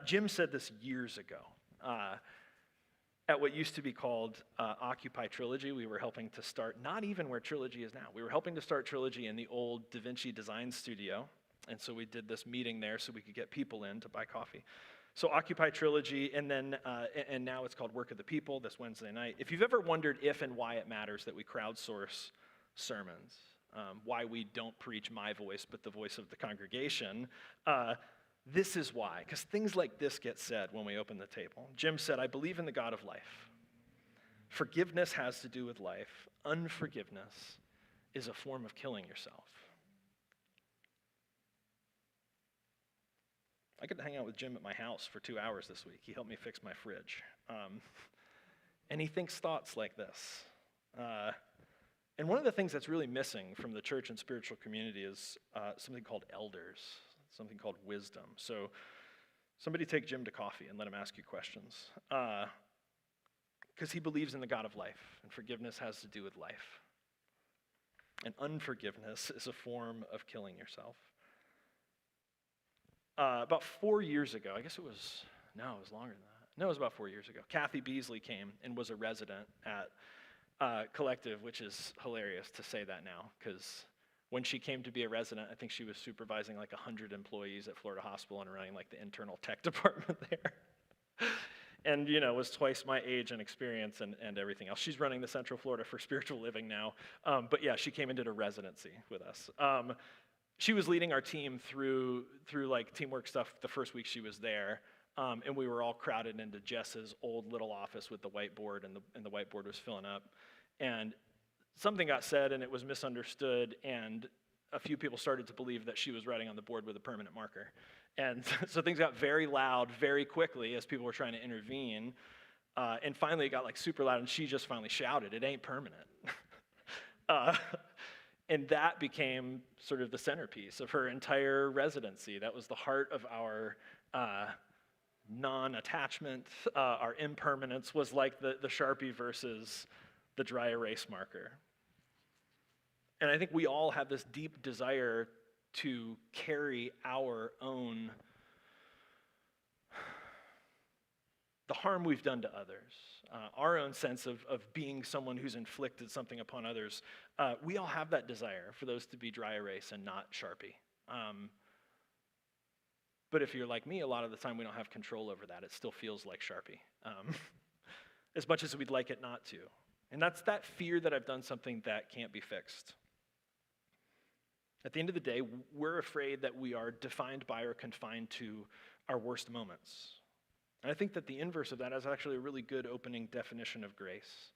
Jim said this years ago. At what used to be called Occupy Trilogy, we were helping to start, not even where Trilogy is now, we were helping to start Trilogy in the old Da Vinci Design Studio, and so we did this meeting there so we could get people in to buy coffee. So Occupy Trilogy, and then and now it's called Work of the People this Wednesday night. If you've ever wondered if and why it matters that we crowdsource sermons, why we don't preach my voice but the voice of the congregation, this is why, because things like this get said when we open the table. Jim said, I believe in the God of life. Forgiveness has to do with life. Unforgiveness is a form of killing yourself. I got to hang out with Jim at my house for 2 hours this week. He helped me fix my fridge. And he thinks thoughts like this. And one of the things that's really missing from the church and spiritual community is something called elders. Something called wisdom. So somebody take Jim to coffee and let him ask you questions. Because he believes in the God of life, and forgiveness has to do with life. And unforgiveness is a form of killing yourself. About 4 years ago, it was longer than that. No, it was about 4 years ago. Kathy Beasley came and was a resident at collective, which is hilarious to say that now, because when she came to be a resident, I think she was supervising like 100 employees at Florida Hospital and running like the internal tech department there. And, was twice my age and experience and everything else. She's running the Central Florida for Spiritual Living now. But yeah, she came and did a residency with us. She was leading our team through like teamwork stuff the first week she was there. And we were all crowded into Jess's old little office with the whiteboard, and the whiteboard was filling up. And something got said, and it was misunderstood, and a few people started to believe that she was writing on the board with a permanent marker. And so things got very loud very quickly as people were trying to intervene. And finally, it got like super loud, and she just finally shouted, "It ain't permanent." And that became sort of the centerpiece of her entire residency. That was the heart of our non-attachment. Our impermanence was like the Sharpie versus the dry erase marker. And I think we all have this deep desire to carry our own, the harm we've done to others, our own sense of being someone who's inflicted something upon others. We all have that desire for those to be dry erase and not Sharpie. But if you're like me, a lot of the time we don't have control over that. It still feels like Sharpie, as much as we'd like it not to. And that's that fear that I've done something that can't be fixed. At the end of the day, we're afraid that we are defined by or confined to our worst moments. And I think that the inverse of that is actually a really good opening definition of grace,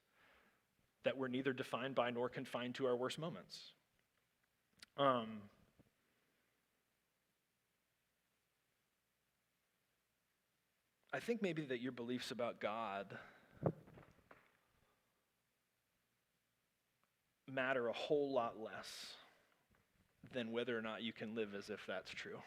that we're neither defined by nor confined to our worst moments. I think maybe that your beliefs about God matter a whole lot less than whether or not you can live as if that's true.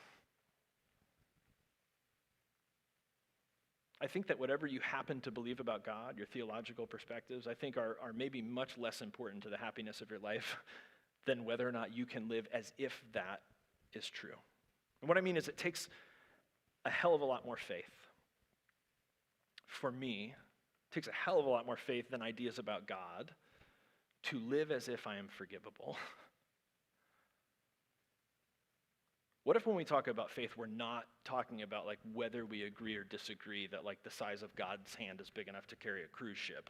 I think that whatever you happen to believe about God, your theological perspectives, I think are maybe much less important to the happiness of your life than whether or not you can live as if that is true. And what I mean is it takes a hell of a lot more faith. For me, it takes a hell of a lot more faith than ideas about God to live as if I am forgivable. What if when we talk about faith, we're not talking about like whether we agree or disagree that like the size of God's hand is big enough to carry a cruise ship?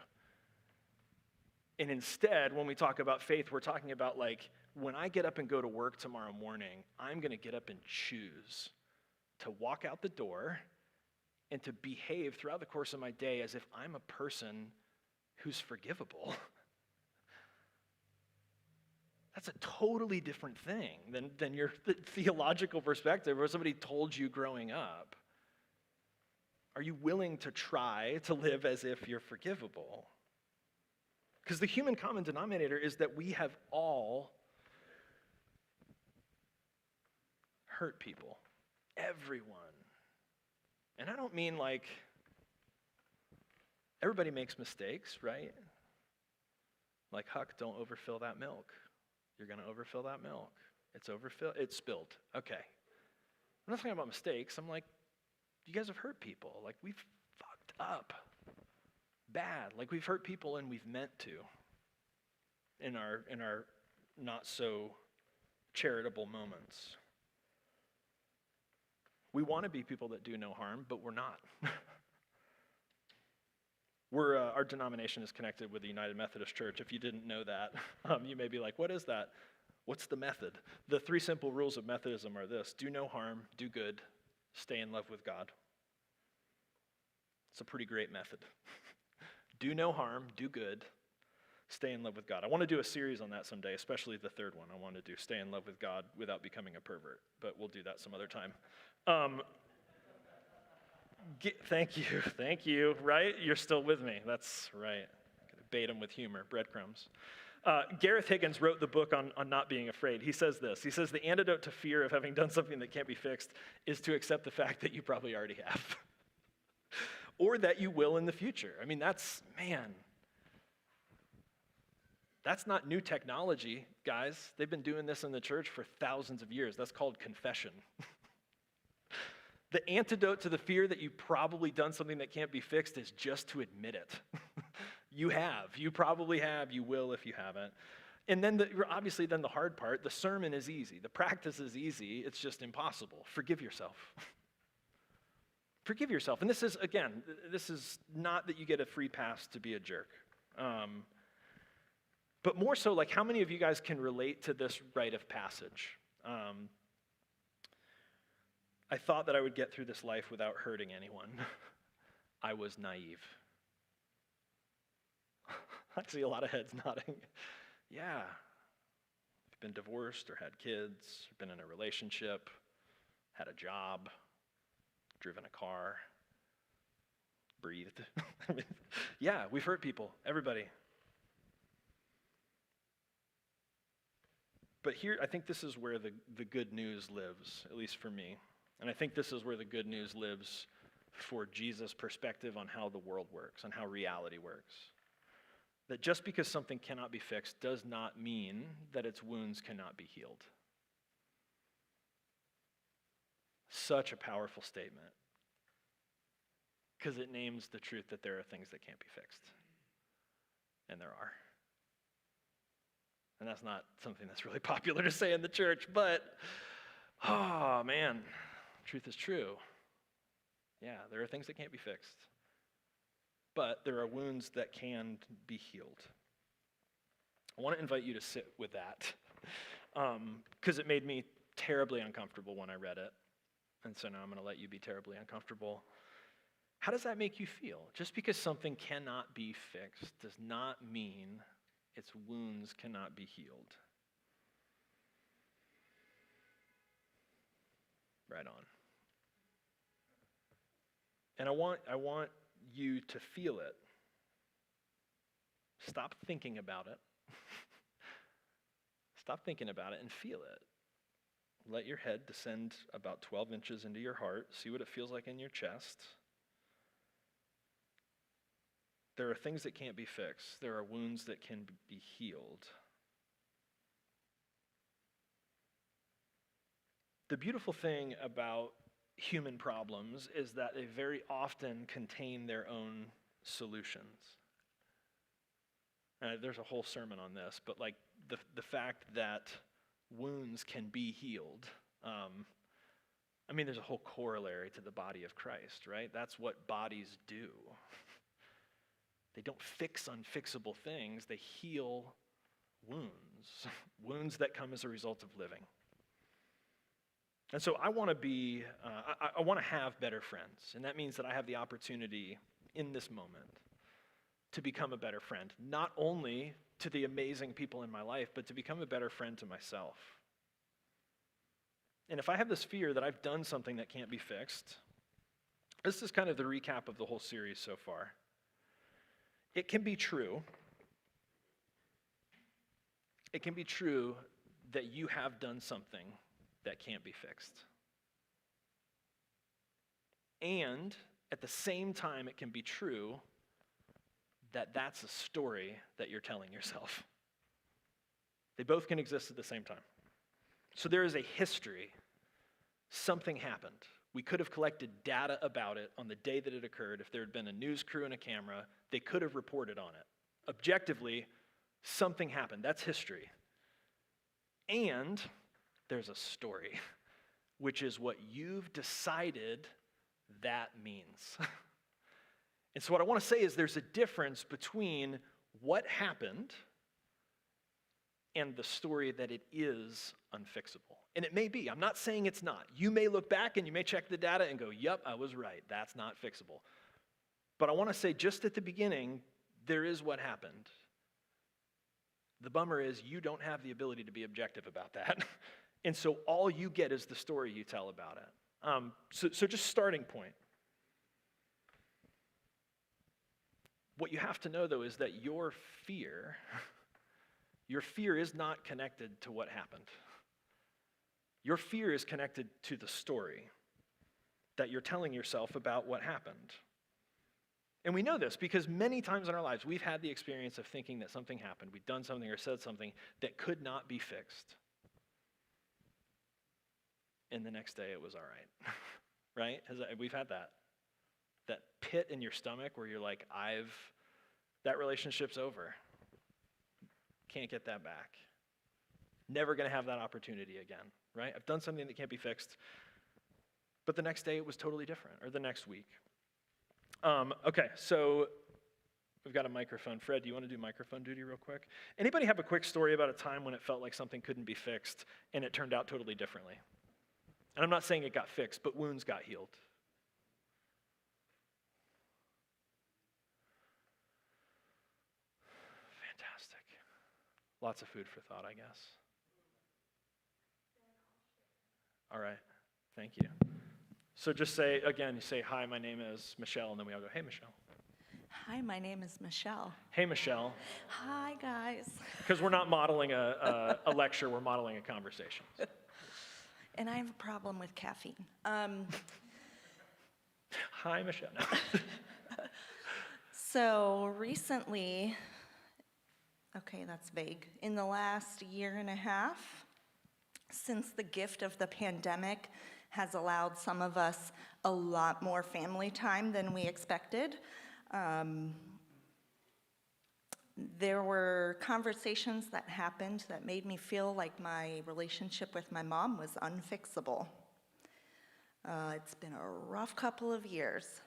And instead, when we talk about faith, we're talking about like, when I get up and go to work tomorrow morning, I'm going to get up and choose to walk out the door and to behave throughout the course of my day as if I'm a person who's forgivable. That's a totally different thing than your theological perspective or somebody told you growing up. Are you willing to try to live as if you're forgivable? Because the human common denominator is that we have all hurt people. Everyone. And I don't mean like, everybody makes mistakes, right? Like, Huck, don't overfill that milk. You're going to overfill that milk. It's spilled. Okay. I'm not talking about mistakes. I'm like, you guys have hurt people. Like, we've fucked up bad. Like, we've hurt people and we've meant to in our not so charitable moments. We want to be people that do no harm, but we're not. Our denomination is connected with the United Methodist Church. If you didn't know that, you may be like, what is that? What's the method? The 3 simple rules of Methodism are this: do no harm, do good, stay in love with God. It's a pretty great method. Do no harm, do good, stay in love with God. I want to do a series on that someday, especially the third one. I want to do stay in love with God without becoming a pervert, but we'll do that some other time. Thank you, right? You're still with me, that's right. Bait them with humor, breadcrumbs. Gareth Higgins wrote the book on not being afraid. He says this, he says, the antidote to fear of having done something that can't be fixed is to accept the fact that you probably already have. Or that you will in the future. I mean, that's not new technology, guys. They've been doing this in the church for thousands of years. That's called confession. The antidote to the fear that you've probably done something that can't be fixed is just to admit it. You probably have. You will if you haven't. And then, obviously, then the hard part, the sermon is easy. The practice is easy. It's just impossible. Forgive yourself. Forgive yourself. And this is, again, this is not that you get a free pass to be a jerk. But more so, like, how many of you guys can relate to this rite of passage? I thought that I would get through this life without hurting anyone. I was naive. I see a lot of heads nodding. Yeah. You've been divorced or had kids, or been in a relationship, had a job, driven a car, breathed. I mean, yeah, we've hurt people, everybody. But here, I think this is where the good news lives, at least for me. And I think this is where the good news lives for Jesus' perspective on how the world works, on how reality works. That just because something cannot be fixed does not mean that its wounds cannot be healed. Such a powerful statement. Because it names the truth that there are things that can't be fixed. And there are. And that's not something that's really popular to say in the church, but, oh man, truth is true. Yeah, there are things that can't be fixed. But there are wounds that can be healed. I want to invite you to sit with that, because it made me terribly uncomfortable when I read it. And so now I'm going to let you be terribly uncomfortable. How does that make you feel? Just because something cannot be fixed does not mean its wounds cannot be healed. Right on. And I want you to feel it. Stop thinking about it. Stop thinking about it and feel it. Let your head descend about 12 inches into your heart. See what it feels like in your chest. There are things that can't be fixed. There are wounds that can be healed. The beautiful thing about human problems is that they very often contain their own solutions. There's a whole sermon on this, but like the fact that wounds can be healed. I mean, there's a whole corollary to the body of Christ, right? That's what bodies do. They don't fix unfixable things. They heal wounds, wounds that come as a result of living. And so I want to have better friends. And that means that I have the opportunity in this moment to become a better friend, not only to the amazing people in my life, but to become a better friend to myself. And if I have this fear that I've done something that can't be fixed, this is kind of the recap of the whole series so far. It can be true. It can be true that you have done something that can't be fixed. And at the same time, it can be true that that's a story that you're telling yourself. They both can exist at the same time. So there is a history. Something happened. We could have collected data about it on the day that it occurred. If there had been a news crew and a camera, they could have reported on it. Objectively, something happened. That's history. And there's a story, which is what you've decided that means. And so what I want to say is there's a difference between what happened and the story that it is unfixable. And it may be. I'm not saying it's not. You may look back and you may check the data and go, yep, I was right. That's not fixable. But I want to say just at the beginning, there is what happened. The bummer is you don't have the ability to be objective about that. And so all you get is the story you tell about it. So just starting point. What you have to know, though, is that your fear is not connected to what happened. Your fear is connected to the story that you're telling yourself about what happened. And we know this because many times in our lives, we've had the experience of thinking that something happened, we've done something or said something that could not be fixed. And the next day it was all right, right? We've had that pit in your stomach where you're like, I've that relationship's over. Can't get that back. Never going to have that opportunity again, right? I've done something that can't be fixed, but the next day it was totally different, or the next week. Okay, so we've got a microphone. Fred, do you want to do microphone duty real quick? Anybody have a quick story about a time when it felt like something couldn't be fixed and it turned out totally differently? And I'm not saying it got fixed, but wounds got healed. Fantastic. Lots of food for thought, I guess. All right, thank you. So just say, again, you say, hi, my name is Michelle, and then we all go, hey, Michelle. Hi, my name is Michelle. Hey, Michelle. Hi, guys. Because we're not modeling a lecture, we're modeling a conversation. And I have a problem with caffeine. Hi, Michelle. So recently, okay, that's vague. In the last year and a half, since the gift of the pandemic has allowed some of us a lot more family time than we expected, there were conversations that happened that made me feel like my relationship with my mom was unfixable. It's been a rough couple of years.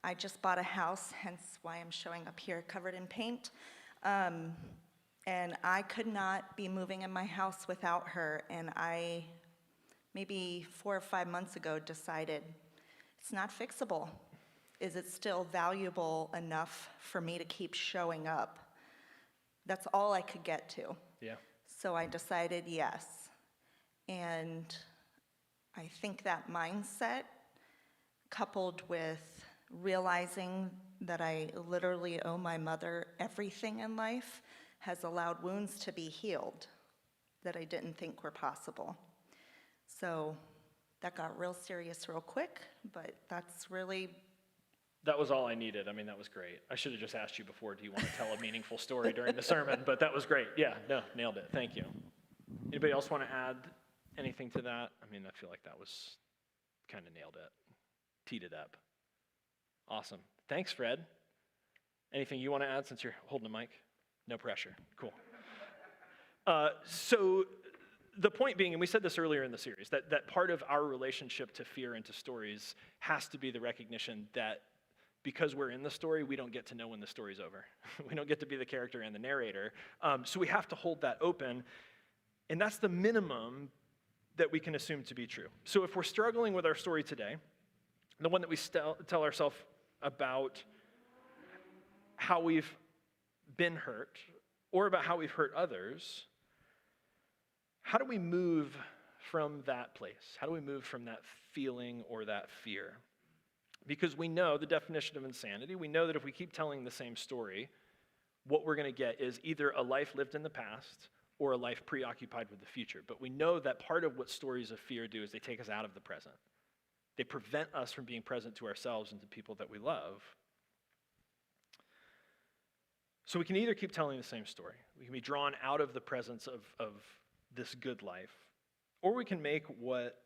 I just bought a house, hence why I'm showing up here covered in paint. And I could not be moving in my house without her, and I, maybe 4 or 5 months ago, decided it's not fixable. Is it still valuable enough for me to keep showing up? That's all I could get to. Yeah. So I decided yes. And I think that mindset, coupled with realizing that I literally owe my mother everything in life, has allowed wounds to be healed that I didn't think were possible. So that got real serious real quick, but that's really... That was all I needed. I mean, that was great. I should have just asked you before, do you want to tell a meaningful story during the sermon? But that was great. Yeah, no, nailed it. Thank you. Anybody else want to add anything to that? I mean, I feel like that was kind of nailed it. Teed it up. Awesome. Thanks, Fred. Anything you want to add since you're holding the mic? No pressure. Cool. So the point being, and we said this earlier in the series, that part of our relationship to fear and to stories has to be the recognition that because we're in the story, we don't get to know when the story's over. We don't get to be the character and the narrator. So we have to hold that open, and that's the minimum that we can assume to be true. So if we're struggling with our story today, the one that we tell ourselves about how we've been hurt, or about how we've hurt others, how do we move from that place? How do we move from that feeling or that fear? Because we know the definition of insanity. We know that if we keep telling the same story, what we're going to get is either a life lived in the past or a life preoccupied with the future. But we know that part of what stories of fear do is they take us out of the present. They prevent us from being present to ourselves and to people that we love. So we can either keep telling the same story. We can be drawn out of the presence of this good life, or we can make what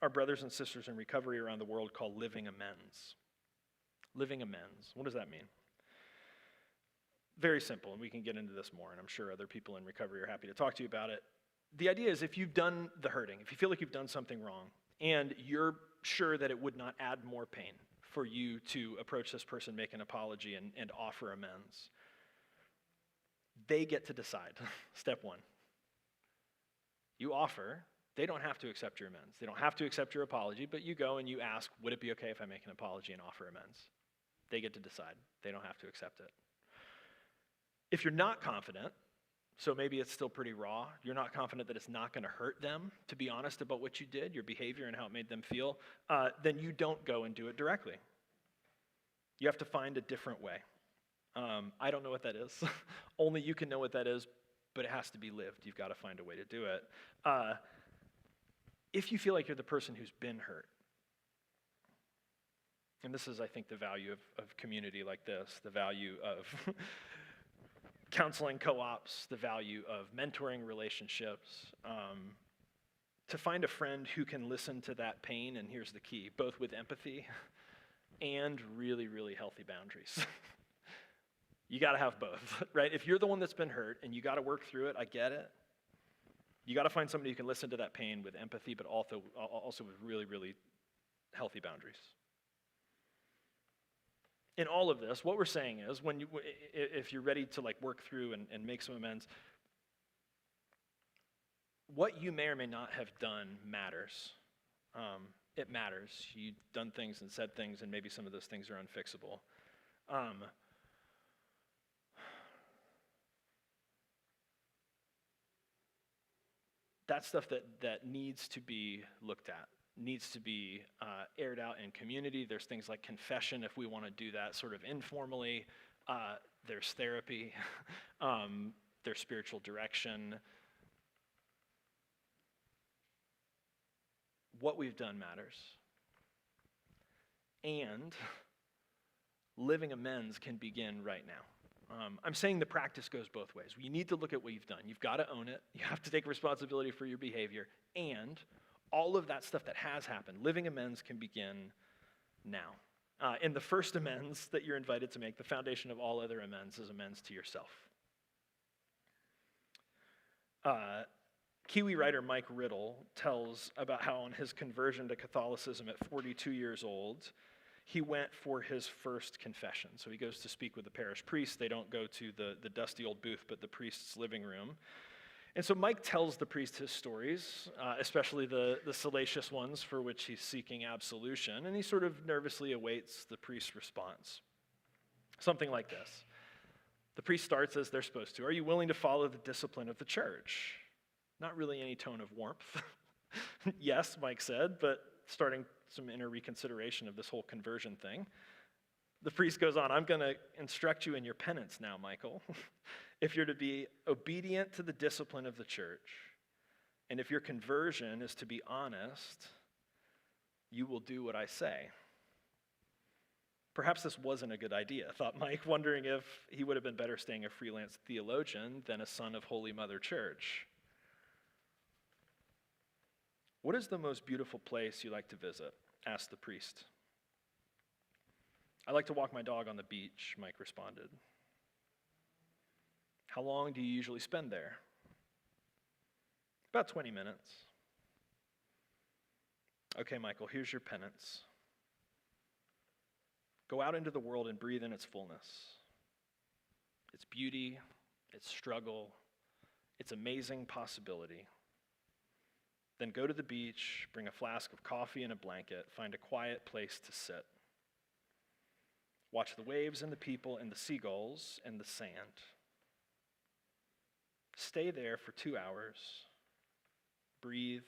our brothers and sisters in recovery around the world call living amends. Living amends. What does that mean? Very simple, and we can get into this more, and I'm sure other people in recovery are happy to talk to you about it. The idea is if you've done the hurting, if you feel like you've done something wrong, and you're sure that it would not add more pain for you to approach this person, make an apology, and offer amends, they get to decide. Step one. You offer. They don't have to accept your amends. They don't have to accept your apology, but you go and you ask, would it be okay if I make an apology and offer amends? They get to decide. They don't have to accept it. If you're not confident, so maybe it's still pretty raw, you're not confident that it's not going to hurt them to be honest about what you did, your behavior and how it made them feel, then you don't go and do it directly. You have to find a different way. I don't know what that is. Only you can know what that is, but it has to be lived. You've got to find a way to do it. If you feel like you're the person who's been hurt, and this is, I think, the value of community like this, the value of counseling co-ops, the value of mentoring relationships, to find a friend who can listen to that pain, and here's the key, both with empathy and really, really healthy boundaries. You got to have both, right? If you're the one that's been hurt and you got to work through it, I get it. You got to find somebody who can listen to that pain with empathy, but also with really, really healthy boundaries. In all of this, what we're saying is, if you're ready to like work through and make some amends, what you may or may not have done matters. It matters. You've done things and said things, and maybe some of those things are unfixable. That's stuff that needs to be looked at, needs to be aired out in community. There's things like confession if we want to do that sort of informally. There's therapy. There's spiritual direction. What we've done matters. And living amends can begin right now. I'm saying the practice goes both ways. You need to look at what you've done. You've got to own it. You have to take responsibility for your behavior. And all of that stuff that has happened, living amends can begin now. And the first amends that you're invited to make, the foundation of all other amends, is amends to yourself. Kiwi writer Mike Riddle tells about how on his conversion to Catholicism at 42 years old, he went for his first confession. So he goes to speak with the parish priest. They don't go to the dusty old booth, but the priest's living room. And so Mike tells the priest his stories, especially the salacious ones for which he's seeking absolution, and he sort of nervously awaits the priest's response. Something like this. The priest starts as they're supposed to. Are you willing to follow the discipline of the church? Not really any tone of warmth. Yes, Mike said, but starting some inner reconsideration of this whole conversion thing. The priest goes on, I'm going to instruct you in your penance now, Michael. If you're to be obedient to the discipline of the church, and if your conversion is to be honest, you will do what I say. Perhaps this wasn't a good idea, thought Mike, wondering if he would have been better staying a freelance theologian than a son of Holy Mother Church. What is the most beautiful place you like to visit? Asked the priest. I like to walk my dog on the beach, Mike responded. How long do you usually spend there? About 20 minutes. Okay, Michael, here's your penance. Go out into the world and breathe in its fullness. Its beauty, its struggle, its amazing possibility. Then go to the beach, bring a flask of coffee and a blanket, find a quiet place to sit. Watch the waves and the people and the seagulls and the sand. Stay there for 2 hours. Breathe.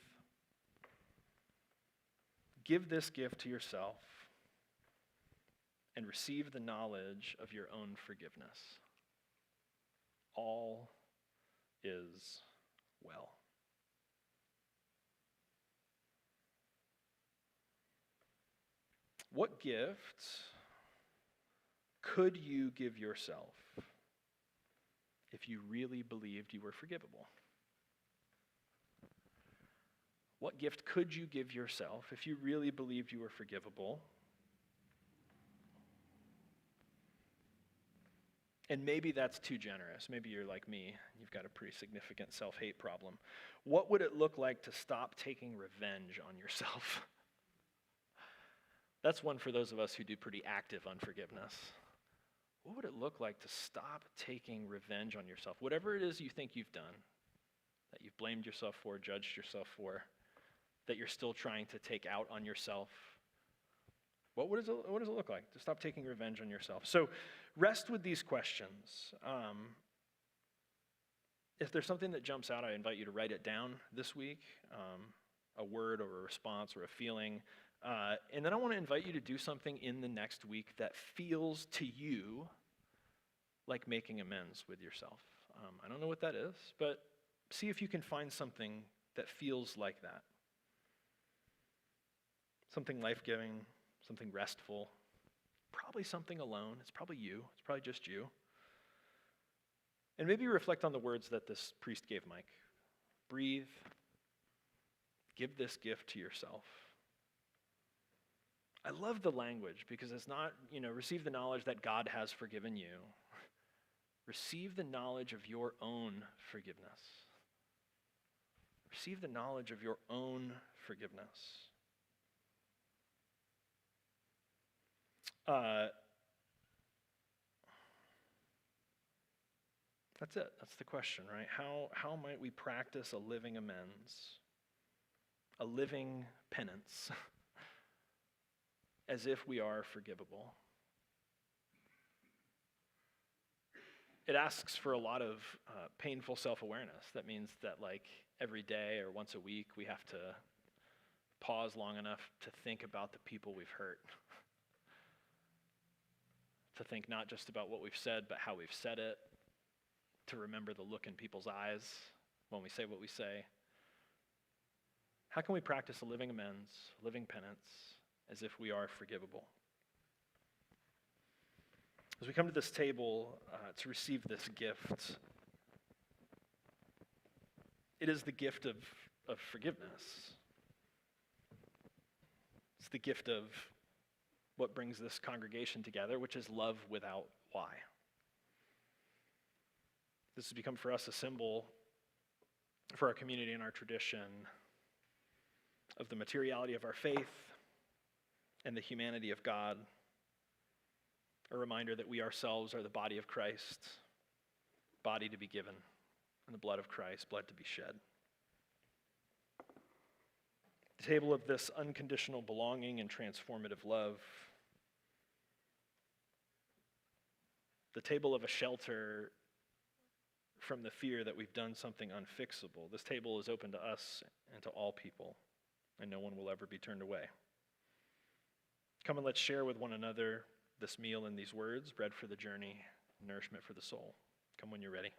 Give this gift to yourself and receive the knowledge of your own forgiveness. All is well. What gift could you give yourself if you really believed you were forgivable? What gift could you give yourself if you really believed you were forgivable? And maybe that's too generous. Maybe you're like me. You've got a pretty significant self-hate problem. What would it look like to stop taking revenge on yourself? That's one for those of us who do pretty active unforgiveness. What would it look like to stop taking revenge on yourself? Whatever it is you think you've done, that you've blamed yourself for, judged yourself for, that you're still trying to take out on yourself. What does it look like to stop taking revenge on yourself? So rest with these questions. If there's something that jumps out, I invite you to write it down this week, a word or a response or a feeling. And then I want to invite you to do something in the next week that feels to you like making amends with yourself. I don't know what that is, but see if you can find something that feels like that. Something life-giving, something restful, probably something alone. It's probably you. It's probably just you. And maybe reflect on the words that this priest gave Mike. Breathe. Give this gift to yourself. I love the language because it's not, receive the knowledge that God has forgiven you. receive the knowledge of your own forgiveness. Receive the knowledge of your own forgiveness. That's it. That's the question, right? How might we practice a living amends, a living penance, as if we are forgivable? It asks for a lot of painful self-awareness. That means that like every day or once a week, we have to pause long enough to think about the people we've hurt. To think not just about what we've said, but how we've said it. To remember the look in people's eyes when we say what we say. How can we practice a living amends, a living penance, as if we are forgivable? As we come to this table to receive this gift, it is the gift of forgiveness. It's the gift of what brings this congregation together, which is love without why. This has become for us a symbol for our community and our tradition of the materiality of our faith and the humanity of God. A reminder that we ourselves are the body of Christ, body to be given, and the blood of Christ, blood to be shed. The table of this unconditional belonging and transformative love. The table of a shelter from the fear that we've done something unfixable. This table is open to us and to all people, and no one will ever be turned away. Come and let's share with one another this meal and these words, bread for the journey, nourishment for the soul. Come when you're ready.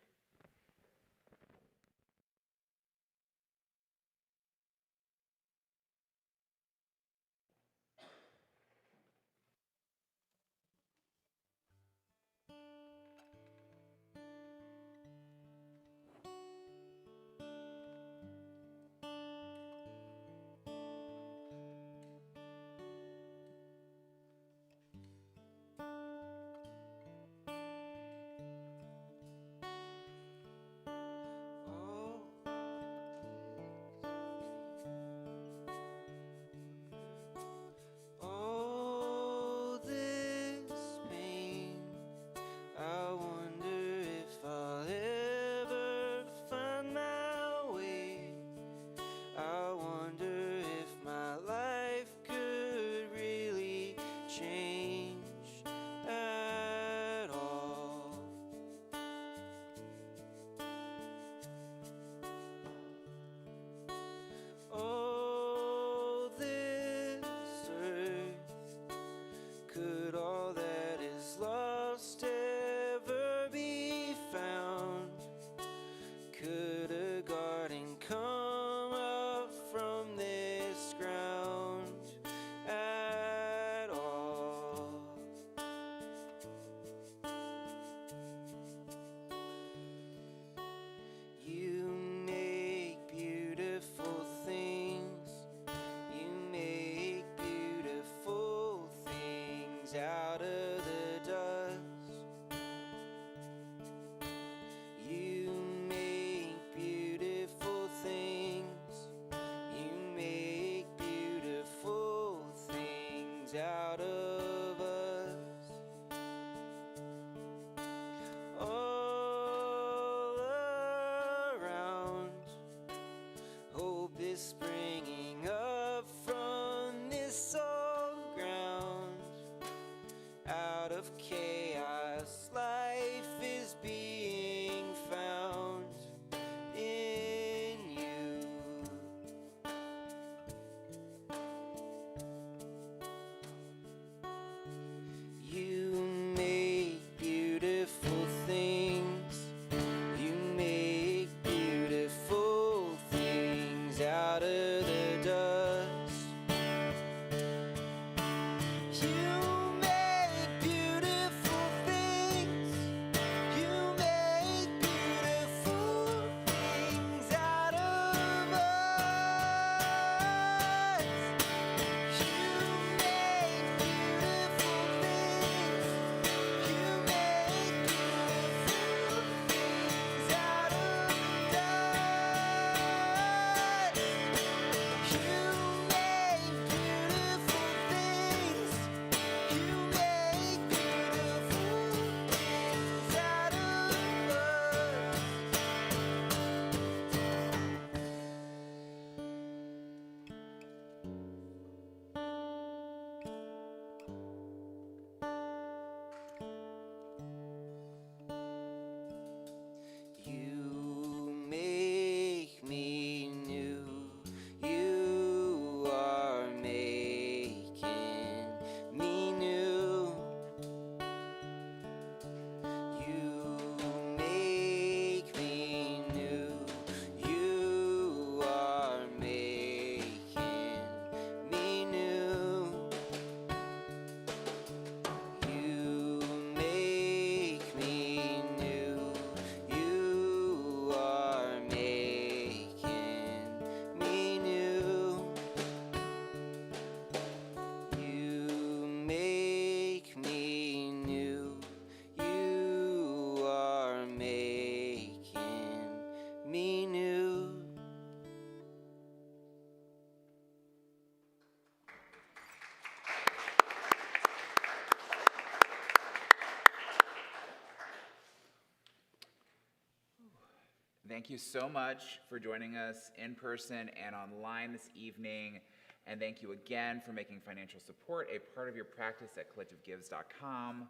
Thank you so much for joining us in person and online this evening. And thank you again for making financial support a part of your practice at collectivegives.com.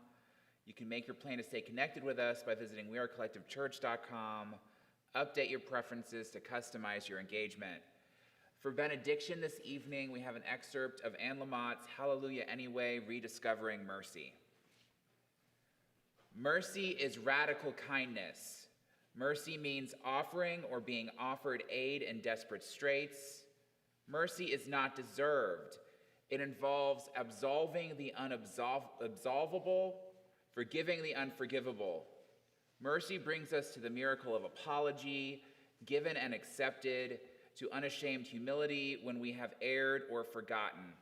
You can make your plan to stay connected with us by visiting wearecollectivechurch.com. Update your preferences to customize your engagement. For benediction this evening, we have an excerpt of Anne Lamott's Hallelujah Anyway, Rediscovering Mercy. Mercy is radical kindness. Mercy means offering or being offered aid in desperate straits. Mercy is not deserved. It involves absolving the unabsolvable, forgiving the unforgivable. Mercy brings us to the miracle of apology, given and accepted, to unashamed humility when we have erred or forgotten.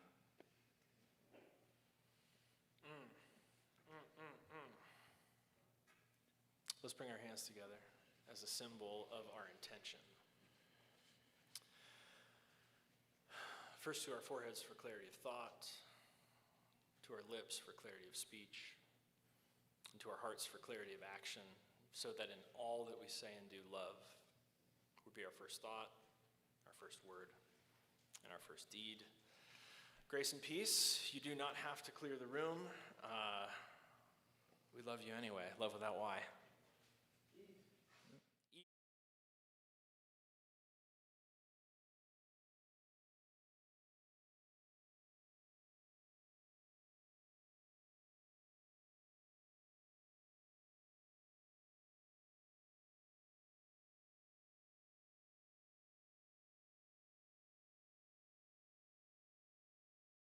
Let's bring our hands together as a symbol of our intention. First to our foreheads for clarity of thought, to our lips for clarity of speech, and to our hearts for clarity of action, so that in all that we say and do, love would be our first thought, our first word, and our first deed. Grace and peace. You do not have to clear the room. We love you anyway. Love without Y.